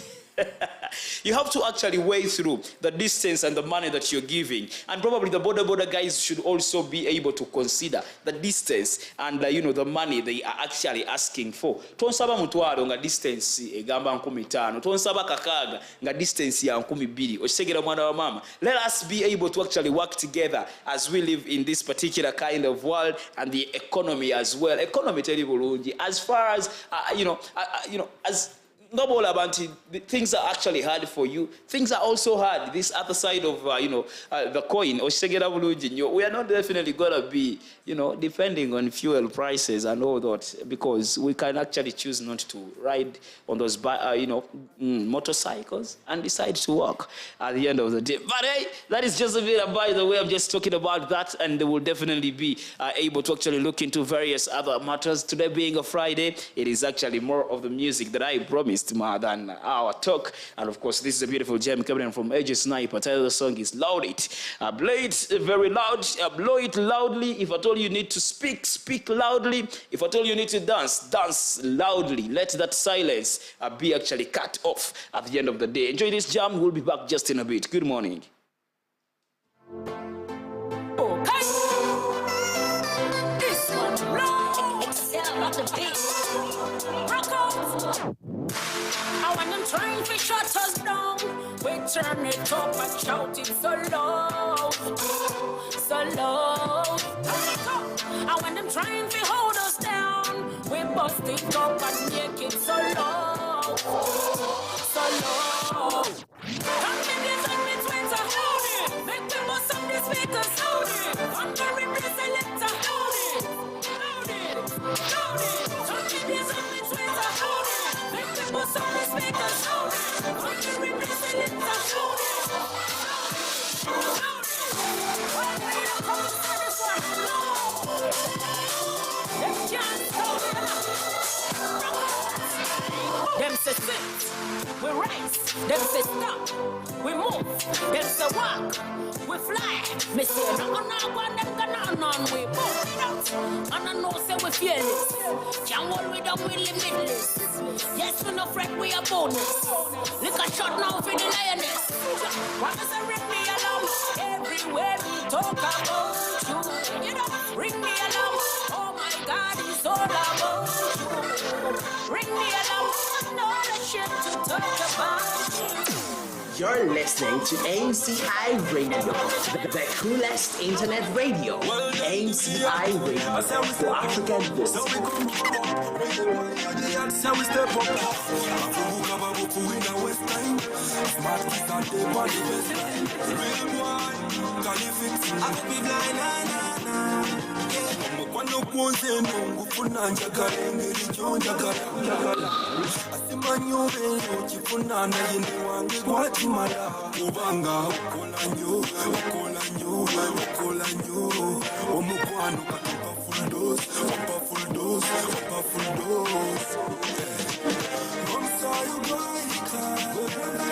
You have to actually weigh through the distance and the money that you're giving, and probably the boda guys should also be able to consider the distance and the money they are actually asking for. Tonsaba mutwalo nga distance egamba 15, tonsaba kakaaga nga distance ya 12. Okisegera mwana wa mama. Let us be able to actually work together as we live in this particular kind of world, and the economy as well. Economy teri bulungi as far as as Noble about things are actually hard for you. Things are also hard. This other side of the coin. We are not definitely gonna be depending on fuel prices and all that, because we can actually choose not to ride on those motorcycles and decide to walk at the end of the day. But hey, that is just a bit by the way. I'm just talking about that, and they will definitely be able to actually look into various other matters. Today being a Friday, it is actually more of the music that I promised more than our talk. And of course, this is a beautiful gem coming from AJ Sniper. Title of the song is Loud It. Play it very loud, blow it loudly. If I told you need to speak loudly. If I told you need to dance loudly. Let that silence be actually cut off at the end of the day. Enjoy this jam. We'll be back just in a bit. Good morning. Okay. This one, loud. Excel the beat. Rock out. I want them trying to shut us down. We turn it up and shout it so low. So low. I want them trying to hold us down. We bust it up and make it so low. So low. Come in this and it's winter. Make me bust up the speakers. I'm very busy later. Loud it. Come in this and it's winter. Make me bust up the speakers. I'm very busy later. Them say sit, we rise. Them say stop, we move. Them say walk, we fly. Me say no, them gonna on. We move it out, and I know say we fearless. Can't hold with them, we limitless. Yes, we no fret, we a bonus. Look a shot now for the lioness. Promise to ring me along. Everywhere we talk about you, ring me along. Oh my God, it's all about you. Ring me along. To talk about. You're listening to MCI Radio, the coolest internet radio. MCI Radio for African voice. Who in a West Time? Smart kids and they on the West Line. Real boy, can you fix it? I be blind, nah. Mukwano kwoze nungu funa njagala engeri gyonjagala asimanyobe nokifuna naye ndi wange gwakimala kubanga ukola nnyo omukwano katuka full dose omusaayi gwayika njagala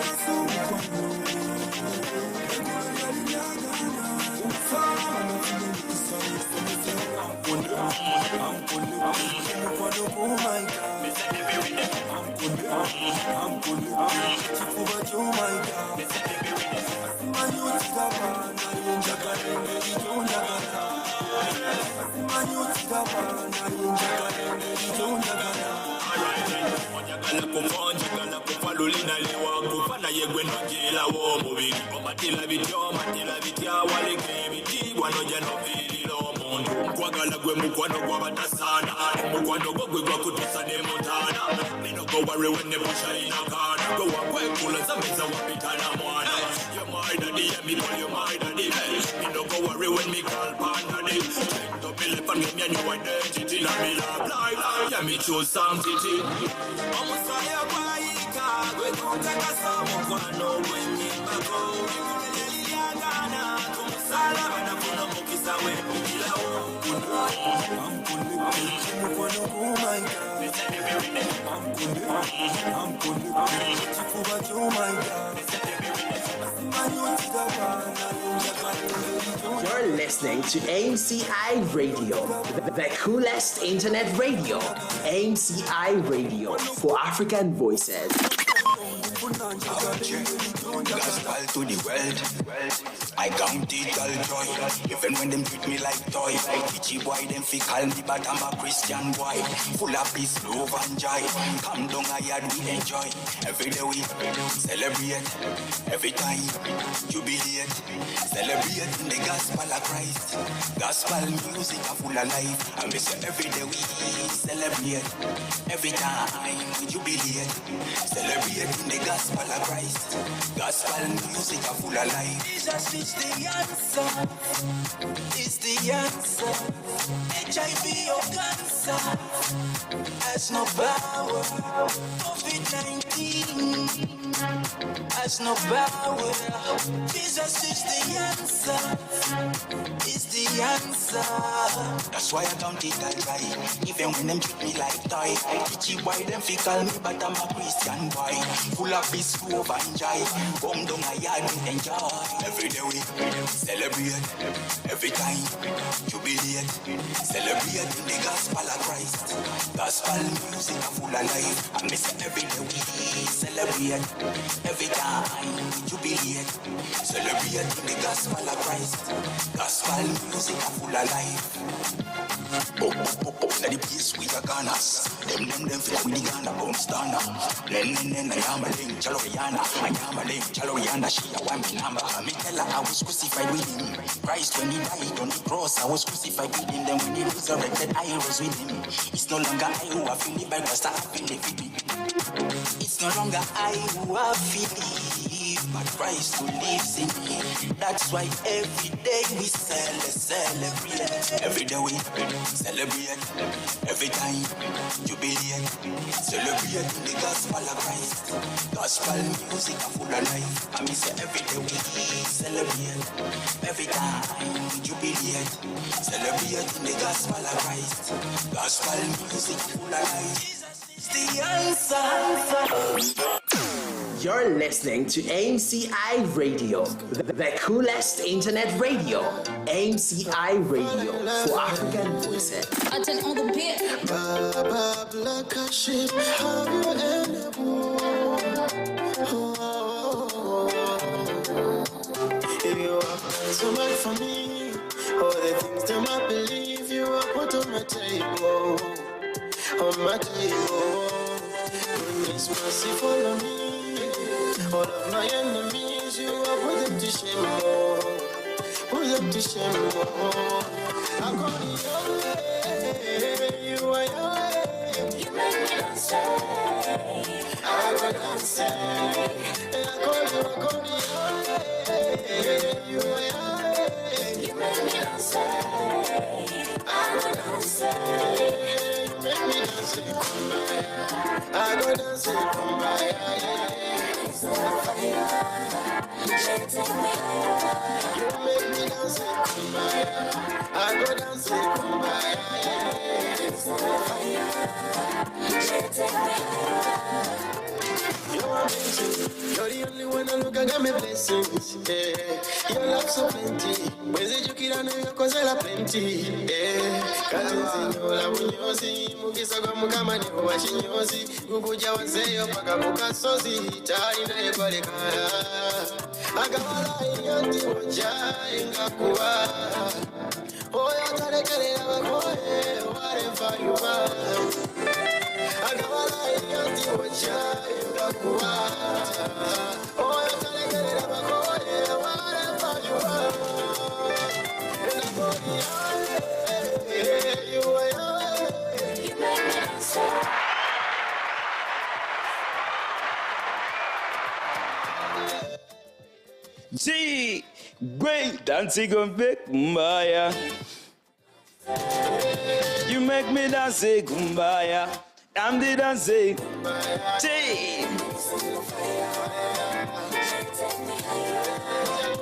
kufa lulina liwakufa naye gwe nojela w'omubiri omatira bitya waleka ebitiibwa noja noviirira omuntu nkwagala gwe mukwano gw'abatasaana omukwano gwo gwe gwakutusa ne mutaana minogo worry when the bush in a corner gwe wakwekula zameza wapitana mwana you're my daddy yeah me call you my daddy minogo worry when me call pan daddy change up me life and give me a new identity na me love life yeah me choose some city omusaya gwayika gwe kutakasa omukwano gw'ennyimbago ekulelelyagana kumusalaba nafuna omukisa w'empikirawo mukwano gumayika kifuba ky'omayika You're listening to MCI Radio, the coolest internet radio. MCI Radio for African voices. Gospel to the world. I count it all joy. Even when them treat me like toy. Bitchy boy, them fi call me, but I'm a Christian boy. Full of peace, love and joy. Come down a yard, we enjoy. Every day we celebrate. Every time jubilate. Celebrate in the gospel of Christ. Gospel music are full of life. And we say every day we celebrate. Every time we jubilate. Celebrate in the gospel of Christ. Gospel music are full of life. Jesus is the answer. Is the answer. HIV or cancer has no power. COVID-19 has no power. Jesus is the answer. Is the answer. That's why I count it all right. Even when them treat me like toy. Bitchy boy, them fi call me, but I'm a Christian boy. Full of peace, love and joy. Come down a yard, we enjoy. Every day we celebrate. Every time jubilate. Celebrate in the gospel of Christ. Gospel music are full of life. And we say every day we celebrate. Every time jubilate. Celebrate in the gospel of Christ. Gospel music are full of life. Up, na the place we are Ganas. Them fit with the Ghana bomb stunner. Then I am a link, Chaloyana. I am a link, Chaloyana. She a one number. Me tell her I was crucified with him. Christ when he died on the cross, I was crucified with him. Then when he resurrected, I was with him. It's no longer I who I feel it by Christ, I feel it with me. It's no longer I who I feel it, but Christ who lives in me. That's why every day we celebrate. Every day we celebrate. Every time jubilate. Celebrate in the gospel of Christ. Gospel music are full of life. I mean say every day we celebrate. Every time jubilate. Celebrate in the gospel of Christ. Gospel music full of life. The answer. You're listening to MCI Radio, the coolest internet radio. MCI Radio for African voices. Attend on the beat. Bob like a ship, how you end up? If you are so much for me, all the things that I believe you are put on my table. On my table, goodness, mercy, follow me. All of my enemies, you are put them to shame, oh. Put them to shame, oh. I call you your way, you are your way. You make me dance. I go dance. I call you. You make me dance. I go dance. You make me dance. I go dance. You make me dance. I go dance. You're amazing. You're the only one I look and got me blessings. Yeah. Your love so plenty. When you kill and you cause I plenty. Yeah. Katinzi nyola bunyosi. Mugisa kwa mukama ni washinyosi. Gukuja wanseyo paka mukasosi. Tari na yekwale kaya. Agawala inyanti moja ingakuwa. Oya tarekele ya wakoe. Whatever you are. Agawala inyanti moja ingakuwa. Oya tarekele ya wakoe. Whatever you are. And I'm going you make me dance. Gee, great dancing on Big Maya. You make me dance, kumbaya. I'm the dancing. Gee.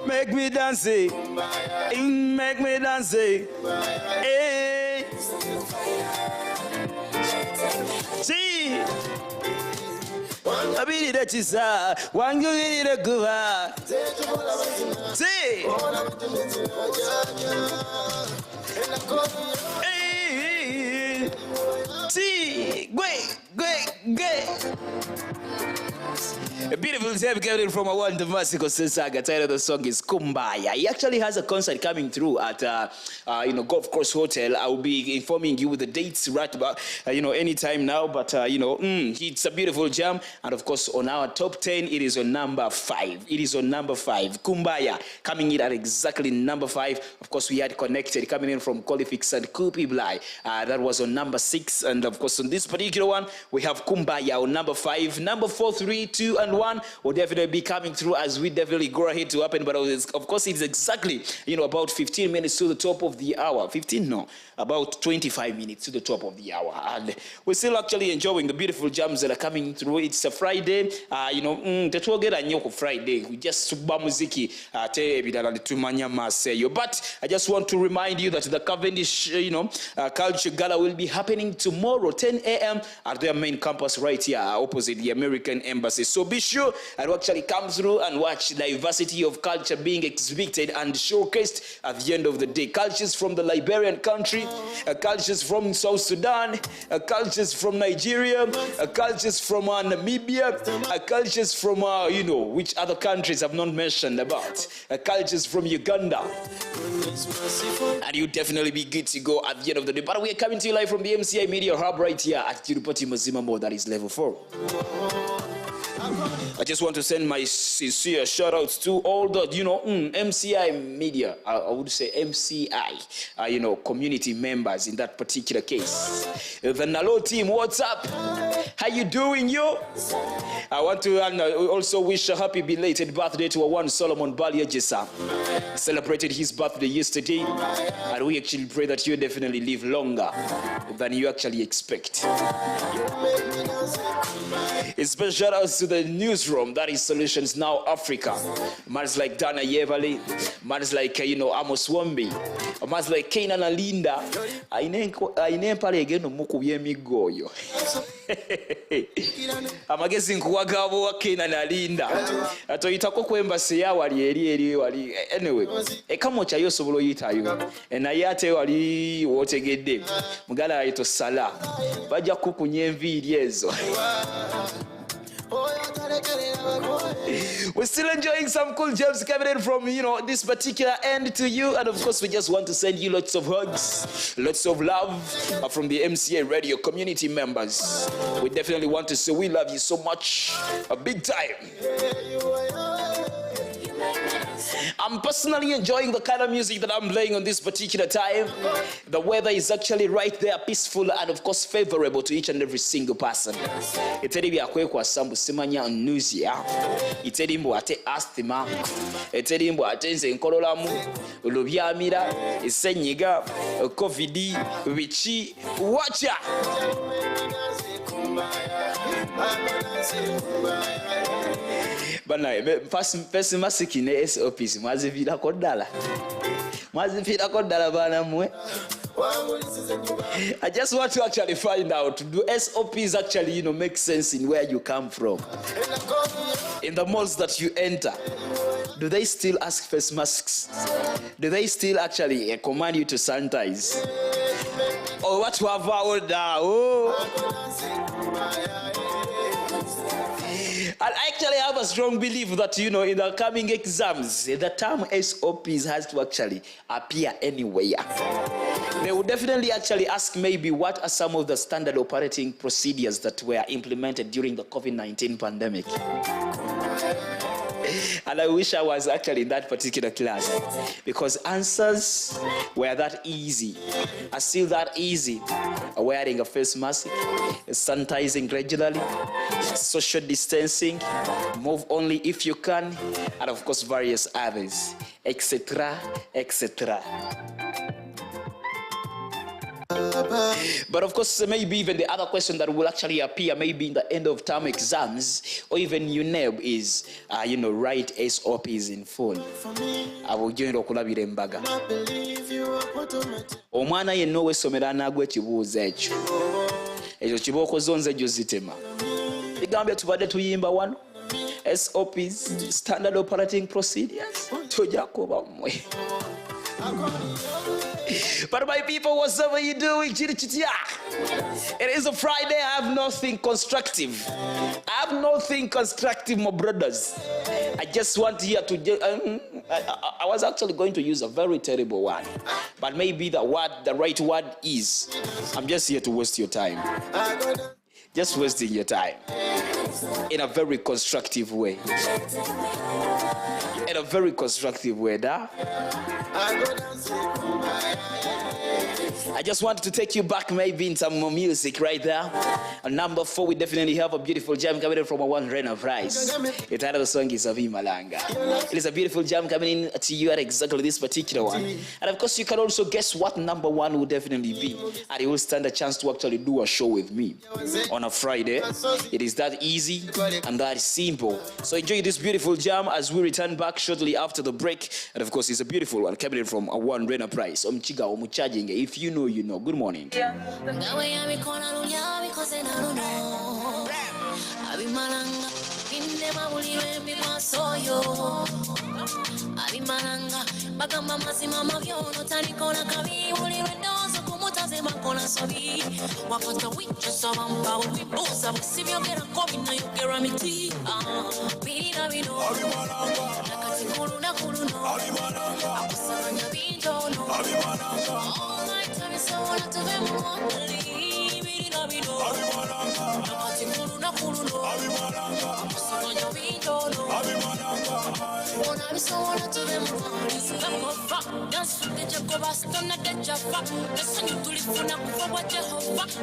Make me dance, make me dance, hey. See, I be the chisa, one you need a guva. See, hey, see, great. A beautiful time coming from a one Damascus Saga. Title of the song is Kumbaya. He actually has a concert coming through at Golf Course Hotel. I will be informing you with the dates right about anytime now. But it's a beautiful jam, and of course on our top 10, it is on number 5. Kumbaya coming in at exactly number 5. Of course, we had Connected coming in from Qualifix and Kupi Blai. That was on number 6, and of course on this particular one we have Kumbaya on number 5. Number 4, 3, 2, and 1 will definitely be coming through as we definitely go ahead to happen. But of course, it's exactly about 15 minutes to the top of the hour. 15, no, about 25 minutes to the top of the hour, and we're still actually enjoying the beautiful jams that are coming through. It's a Friday, tetwogera nnyo ku Friday. We just suba muziki te ebirala tumanya maseyo. But I just want to remind you that the Cavendish, Culture Gala will be happening tomorrow, 10 a.m. at their main campus right here opposite the American Embassy. So be sure and actually come through and watch the diversity of culture being exhibited and showcased at the end of the day. Cultures from the Liberian country, cultures from South Sudan, cultures from Nigeria, cultures from Namibia, cultures from, which other countries I've not mentioned about, cultures from Uganda. And you'll definitely be good to go at the end of the day. But we are coming to you live from the MCI Media Hub right here at Tirupati Mazima Mall, that is level 4. I just want to send my sincere shout-outs to all the, MCI media, I would say MCI, community members in that particular case. The Nalo team, what's up? How you doing, yo? I want to also wish a happy belated birthday to our one Solomon Balia Jessa. Celebrated his birthday yesterday, and we actually pray that you definitely live longer than you actually expect. Special shout-outs to the newsroom, that is Solutions Now Africa. Mans like Dana Yevali, mans like Amos Wombi, mans like Kenan Alinda. Aine pale again mukubye migoyo. Amagezi nkuwagabo wa Kenan Alinda. Atoyitako ku embassy ya wali anyway. Ekamocha yosobola yitayo. Enayate wali wotegedde. Mugala ayito sala. Bajja kukunya enviiri ezo. We're still enjoying some cool gems coming in from, this particular end to you. And of course, we just want to send you lots of hugs, lots of love from the MCA Radio community members. We definitely want to say we love you so much. A big time. I'm personally enjoying the kind of music that I'm playing on this particular time. The weather is actually right there, peaceful and of course favorable to each and every single person. Eteri byakwekwa sambu simanya nausea. Eteri mbu ate asthma. Eteri mbu ate nze nkololamu lubyamira esenyiga covid bichi wacha. Bana pesi masiki ne SOPs mwazivira kodala bana mwe. I just want to actually find out, do SOPs actually, make sense in where you come from? In the malls that you enter, do they still ask face masks? Do they still actually command you to sanitize? Or what you have out now? I actually have a strong belief that, in the coming exams, the term SOPs has to actually appear anywhere. They would definitely actually ask maybe what are some of the standard operating procedures that were implemented during the COVID-19 pandemic. And I wish I was actually in that particular class, because answers were that easy, are still that easy. Wearing a face mask, sanitizing regularly, social distancing, move only if you can, and of course various others, etc., etc. But of course, maybe even the other question that will actually appear maybe in the end of term exams or even UNEB is, write SOPs in full. Abugendo okulabira embaga. Omwana yenna ow'essomero anaagwa ekibuuzo ekyo. Ekyo kibooko zonze gyo zitema. Bigambye tubadde tuyimba wano. SOPs, standard operating procedures. Tojja kuba mmwe. But my people, whatever you doing, it is a Friday. I have nothing constructive. My brothers. I just want here to. I was actually going to use a very terrible one, but maybe the right word is. I'm just here to waste your time. Just wasting your time in a very constructive way. In a very constructive way, I just wanted to take you back maybe in some more music right there. On number 4, we definitely have a beautiful jam coming in from a one Rena Price. The title of the song is Avi Malanga. It is a beautiful jam coming in to you at exactly this particular one. And of course, you can also guess what number 1 will definitely be. And you will stand a chance to actually do a show with me on a Friday. It is that easy and that simple. So enjoy this beautiful jam as we return back shortly after the break. And of course, it's a beautiful one coming in from a one Rena Price. If you know, you know. Good morning.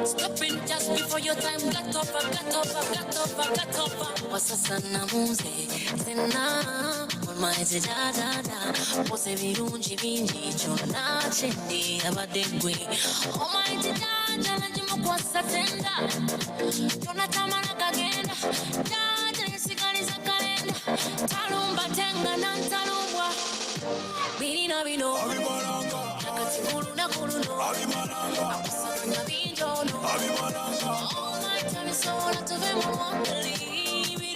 Stopping just before your time. Get over. What's a son of music? Zena, my Zada, was a virunji binji, Chona, Chendi, Abadegui. Oh, my Zada, was a tender. Jonatamana again. Dada, Sigaris a calendar. Talumba, Tenga, Nantalumba. Birina, Vino. Nakuru, all my time is so lot of them won't believe it.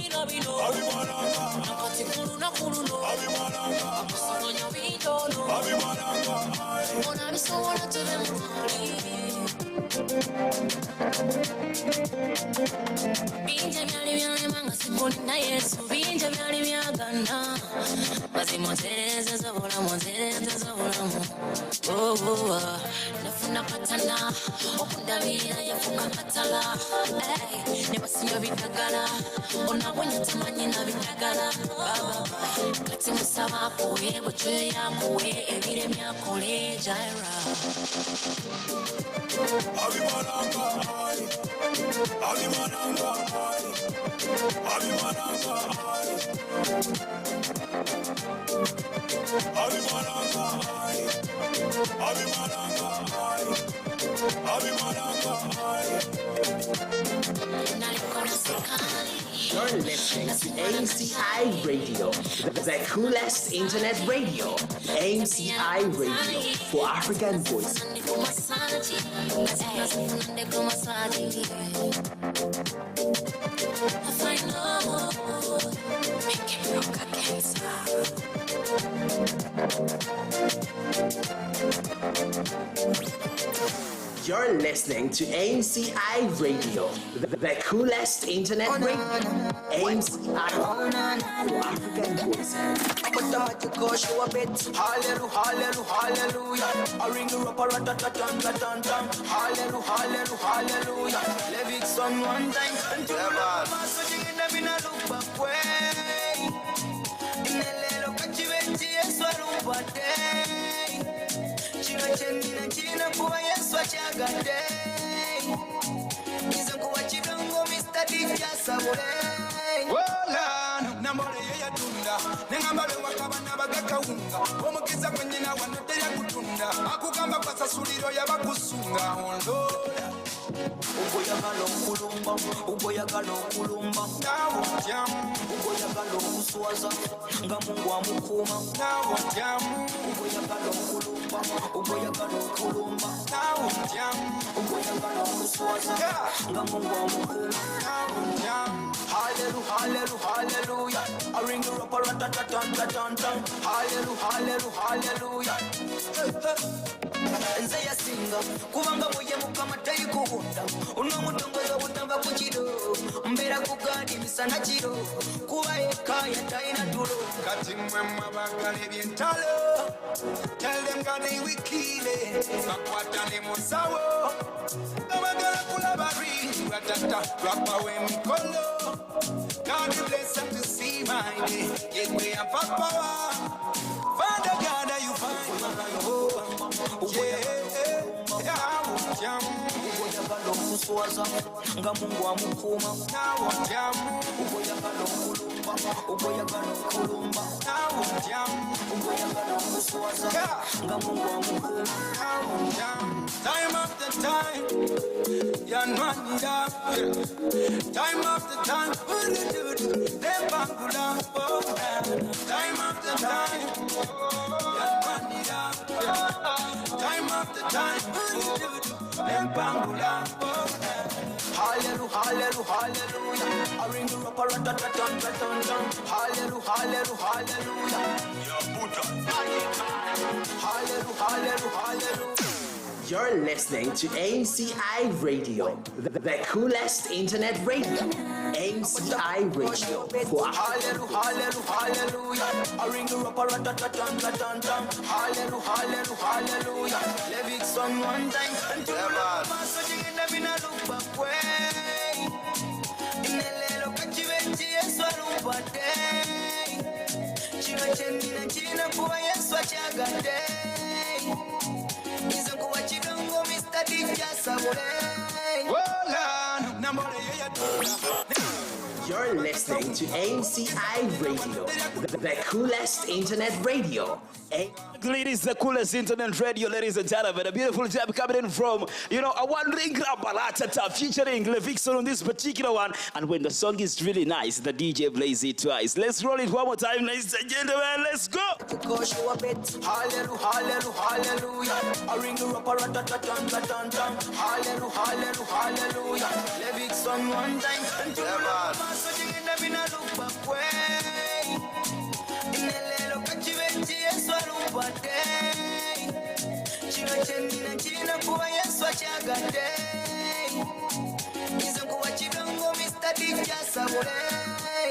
kati musaba kuwe butwe yakuwe ebiremye akole Jaira Abimananga You're listening to MCI Radio, the coolest internet radio. MCI Radio for African voice. You're listening to MCI Radio, the coolest internet radio. MCI for African voice. Hallelujah. I ring the rapper rat-tat-tat-tan-tat-tan. Hallelujah. Lyrics on one time. And you love my searching in the mina look back way. In the little catchy yes, I look back day. China kuwa Yesu achagade. Izo kuwa chidongo Mr. DJ Sabule. Wala nambole ya tunda. Nengamba bewa kabana bagaka unga. Omukiza kwenye na wanoteya kutunda. Akugamba kwa sasuliro ya bakusunga ondola. Uboyagala okulumba nawo tyamu uboyagala okuswaza nga Mungu amukuma nawo tyamu uboyagala okulumba nawo tyamu uboyagala okuswaza nga Mungu amukuma nawo tyamu Hallelujah I ring the rapper rat-tat-tat-tan. Hallelujah Nze yasinga kubanga moye mukama tayi kubunda unomutongoza butamba kuchiro mbera kugadi misana chiro kuba ekaya tayina tulo kati mwemma bagale byentalo tell them gani wikile bakwatane musawo abagala kulabari ratata rapa we mikolo God bless them to see my day get me a power Father God you find my hope uboyagala okuswaza nga Mungu amukuma nawo tyamu uboyagala okulumba nawo tyamu uboyagala okuswaza nga Mungu amukuma nawo tyamu time after time yanwanira time after time lembangula time after time yanwanira time after time lembangula Hallelujah I ring the rapper rat-tat-tat-tan. Hallelujah Hallelujah You're listening to MCI Radio, the coolest internet radio. MCI Radio for Hallelujah I ring the rapper rat-tat-tat-tan. Hallelujah Lyrics on one time. And you love my searching in the mina look back way. In the little catchy yes, I look back day. China kuwa Yesu achagade. Izo kuwa chidongo Mr. DJ Sabule. Wala nambole ya tunda. You're listening to MCI Radio, the coolest internet radio. Ladies, the coolest internet radio, ladies and gentlemen. A beautiful job coming in from, a one-ring Balatata featuring Levixon on this particular one. And when the song is really nice, the DJ plays it twice. Let's roll it one more time, ladies and gentlemen. Let's go. Hallelujah. I ring the rapper rat-tat-tat-tan. Hallelujah. Lyrics on one time. And you love my searching in the mina look back way. In the little catchy yes, I look back day. China kuwa Yesu achagade. Izo kuwa chidongo Mr. DJ Sabule.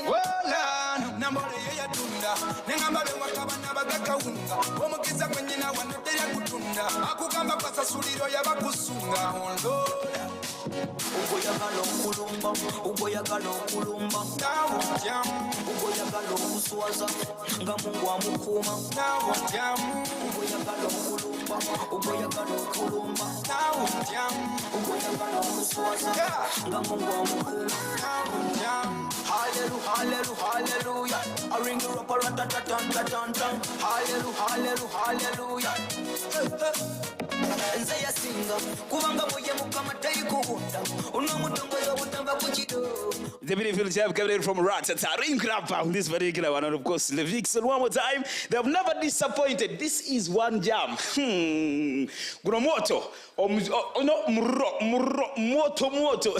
Wala nambole ya tunda. Nengamba bewa kabana bagaka unga. Omukiza kwenye na wanoteya kutunda. Akugamba kwa sasuliro ya bakusunga ondola. ugoyagala okulumba ugoyagala okulumba nawo ntyamu ugoyagala okuswaza nga Mungu amukuuma nawo ntyamu ugoyagala okulumba ugoyagala okulumba nawo ntyamu ugoyagala okuswaza nga Mungu amukuuma nawo ntyamu hallelujah hallelujah hallelujah I ring you up a rat-a-tat-tan-tan-tan hallelujah hallelujah hallelujah nze yasinga kubanga muye mukama tayikubunda unomutongo yobutamba kukido. The beautiful jam coming in from Ratata Ring Rapper on this particular one, and of course the Vixen one more time. They have never disappointed. This is one jam. Gromoto moto.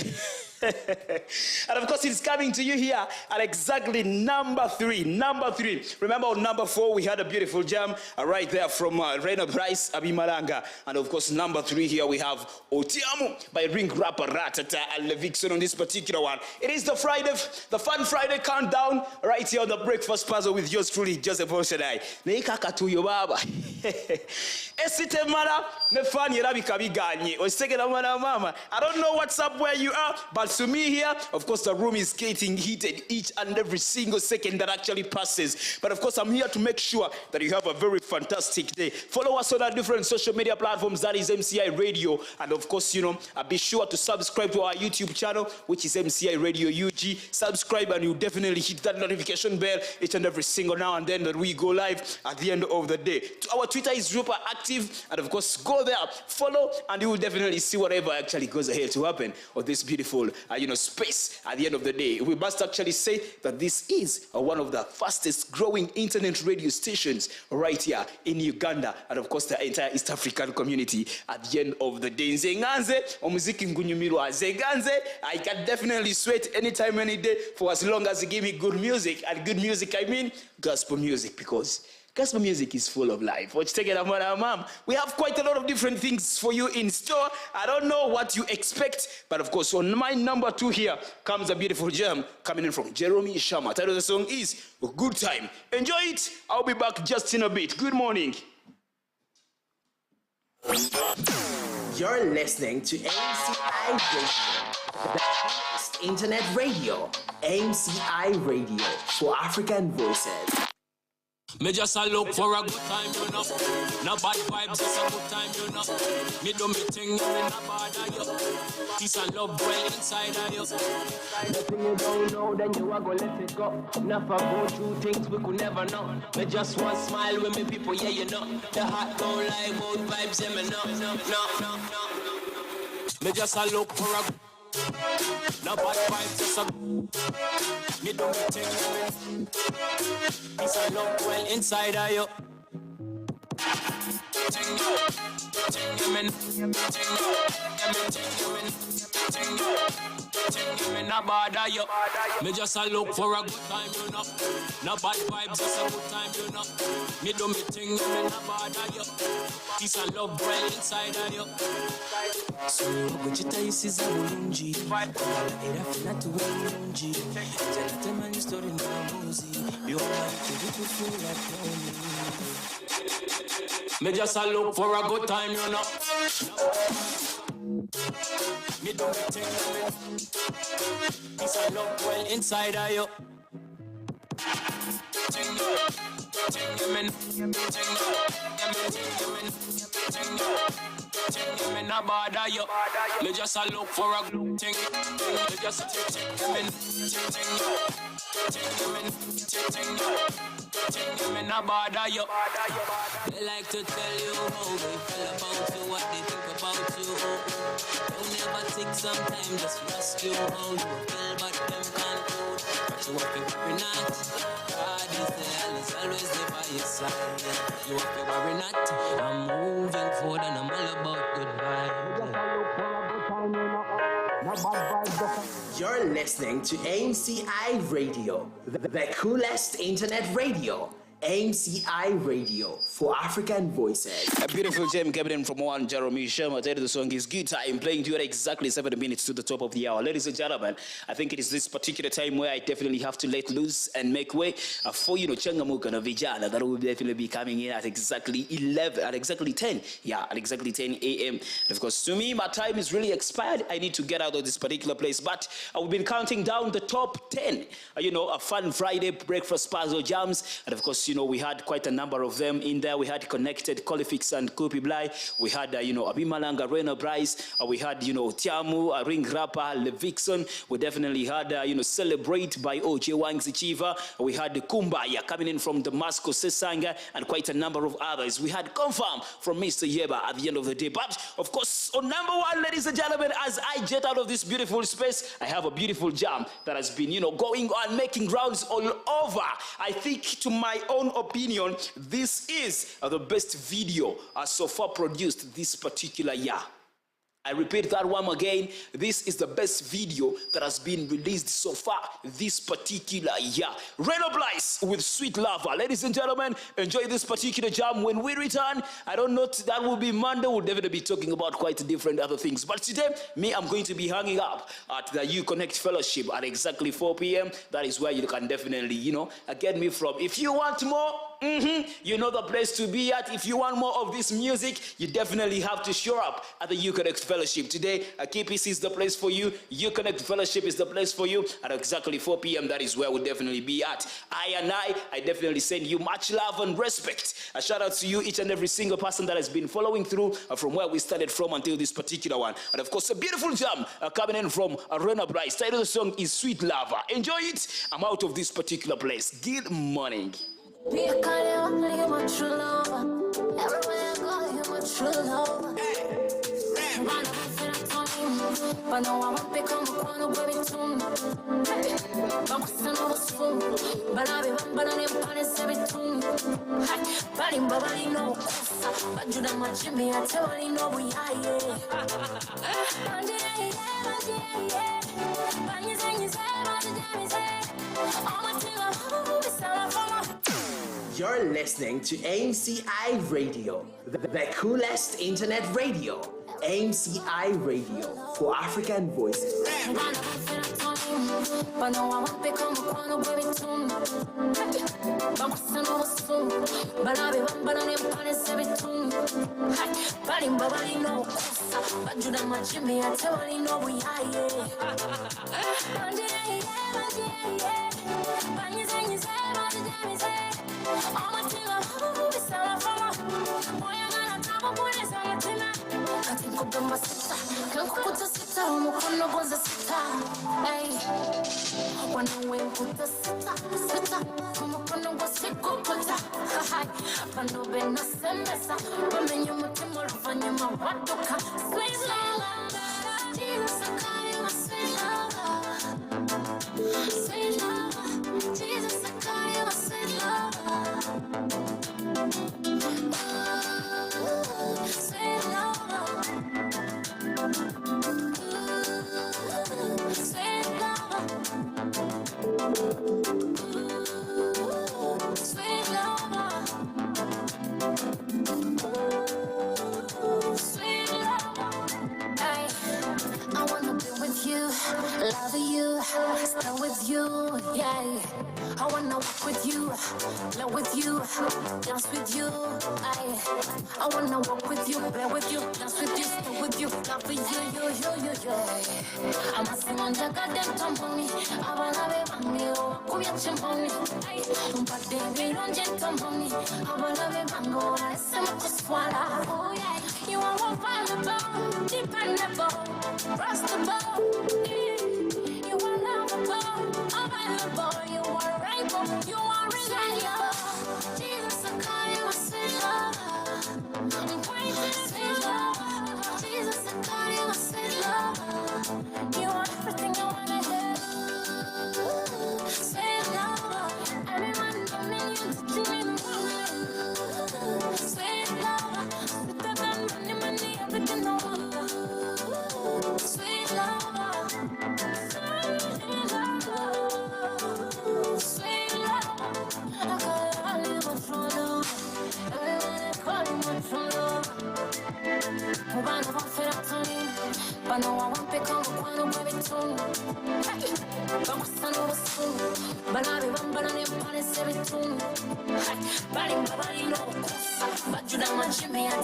And of course, it's coming to you here at exactly number 3. Number 3. Remember, on number 4, we had a beautiful jam right there from Rena Bryce, Abimalanga. And of course, number 3 here, we have Otiamu by Ring Rapper Ratata and Levixen on this particular one. It is the Friday, the Fun Friday countdown, right here on the Breakfast Puzzle with yours truly, Joseph Elshaddai. Neikaka to your baba. Esite mara, nefani rabika biganye. Osekela mara mama. I don't know what's up where you are, but to me here, of course, the room is getting heated each and every single second that actually passes. But of course, I'm here to make sure that you have a very fantastic day. Follow us on our different social media platforms. That is MCI Radio. And of course, be sure to subscribe to our YouTube channel, which is MCI Radio UG. Subscribe and you definitely hit that notification bell each and every single now and then that we go live at the end of the day. Our Twitter is super active. And of course, go there, follow, and you will definitely see whatever actually goes ahead to happen on this beautiful space at the end of the day. We must actually say that this is one of the fastest growing internet radio stations right here in Uganda, and of course the entire East African community at the end of the day. I can definitely sweat anytime, any day, for as long as you give me good music. And good music, I mean gospel music, because gospel music is full of life. We have quite a lot of different things for you in store. I don't know what you expect, but of course, on my number 2 here comes a beautiful jam coming in from Jeremy Shama. Title of the song is Good Time. Enjoy it. I'll be back just in a bit. Good morning. You're listening to MCI Radio, the best internet radio. MCI Radio for African voices. Me just a look for a good time, you know. No bad vibes, just a good time, you know. Me do me thing, me not bother you. Peace and love well inside of you. Nothing you don't know, then you are gonna let it go. Never go through things we could never know. Me just one smile with me people, yeah, you know. The heart don't lie, both vibes, yeah, me know. No. Me just a look for a no bad vibes, just a me do me thing. Peace and love well inside of you. Me not bother you. Me just a look for a good time, you know. No bad vibes, just a good time, you know. Me do me thing, me not bother you. Peace and love well inside of you. So kujita isiza bulungi era fena tuwe bulungi tema ni story ndamuzi byona kubitufuula toni. Me just a look for a good time, you know. Me do me thing, peace and love well inside of you. Me not bother you. Me just a look for a good thing. Me just a me not bother you. They like to tell you how they feel about you, what they think about you. Don't never take some time, just ask you how you feel, but them can't hold. But you have to worry not. God is there, is always there by your side. You have to worry not. I'm moving forward and I'm all about good vibes. You're listening to MCI Radio, the coolest internet radio. MCI Radio for African Voices. A beautiful gem coming in from one Jeremy Sherma. The song is Good Time, playing you at exactly 7 minutes to the top of the hour. Ladies and gentlemen, I think it is this particular time where I definitely have to let loose and make way for, Changamuka na Vijana that will definitely be coming in at exactly 10. Yeah, at exactly 10 a.m. And of course, to me, my time is really expired. I need to get out of this particular place. But we've been counting down the top 10. A fun Friday breakfast puzzle jams. And of course, we had quite a number of them in there. We had Connected, Colifix and Kopi Blai. We had, Abimalanga, Rena Bryce. We had, Tiamu, Ring Rapper, Levixon. We definitely had, Celebrate by OJ Wangzi Chiva. We had Kumbaya coming in from Damascus, Sesanga, and quite a number of others. We had Confirm from Mr. Yeba at the end of the day. But, of course, on number one, ladies and gentlemen, as I jet out of this beautiful space, I have a beautiful jam that has been, going on, making rounds all over. I think, to my own opinion, this is the best video so far produced this particular year. I repeat that one again. This is the best video that has been released so far this particular year. Reno Blice with Sweet Lover. Ladies and gentlemen, enjoy this particular jam. When we return, I don't know, that will be Monday. We'll definitely be talking about quite different other things. But today, I'm going to be hanging up at the U Connect Fellowship at exactly 4 p.m. That is where you can definitely, get me from. If you want more, you know the place to be at. If you want more of this music, you definitely have to show up at the U Connect Fellowship. Today, KPC is the place for you. U Connect Fellowship is the place for you. At exactly 4 p.m., that is where we'll definitely be at. I definitely send you much love and respect. A shout out to you, each and every single person that has been following through from where we started from until this particular one. And of course, a beautiful jam coming in from Arena Bryce. Title of the song is Sweet Lover. Enjoy it. I'm out of this particular place. Good morning. Me, I call you my true lover. Everywhere I go, you're my true lover. Run away for that time, but no, I won't become a corner baby tune. But what's another spoon? But I be one, but I never promise every tune. Bali, babali, no kusa. But you don't match me, I tell you, no, we are, You're listening to MCI Radio, the coolest internet radio. MCI Radio for African Voices. But no, I won't become a corner baby tune. But what's another spoon? But I be one, but I never promise every tune. Bali, babali, no kusa. But you don't match me, I tell you, no, we are, Kugamba sita, kankukuta sita, umukono gwanza sita. Hey, wanawe mkuta sita, umukono gwanza kukuta. Pano bena sembesa, wamenye mutima rufanya mawaduka. Sweet lover, Jesus I call you my sweet lover. Sweet lover, Jesus I call you my sweet lover. Sweet lover. Sweet lover. Sweet lover. Sweet lover. Hey, I wanna be with you, love you, stay with you, yeah. I wanna walk with you, love with you, dance with you, I wanna walk with you, play with you, dance with you, stay with you, love with you, I'm a sing on the goddamn tamponi, I wanna be bango, kuya chimponi, but they don't get tamponi, I wanna be bango, I say my swallow, oh yeah, you are one valuable, dependable, trustable, you are lovable, available, you are rainbow, you are reliable. Jesus, I call you a sweet lover. I'm crazy, sweet lover. Jesus, I call you a sweet lover. You are everything I wanna do. Sweet lover. Everyone knows you to dream. Sweet lover. Sweeter than money, everything I want. Sweet lover. Bano wa wampe kongo kwano kwa bitungu. Bakusano basungu. Balabe bambala ne mpale se bitungu. Bali mbabali no kusa. Bajuda machime ya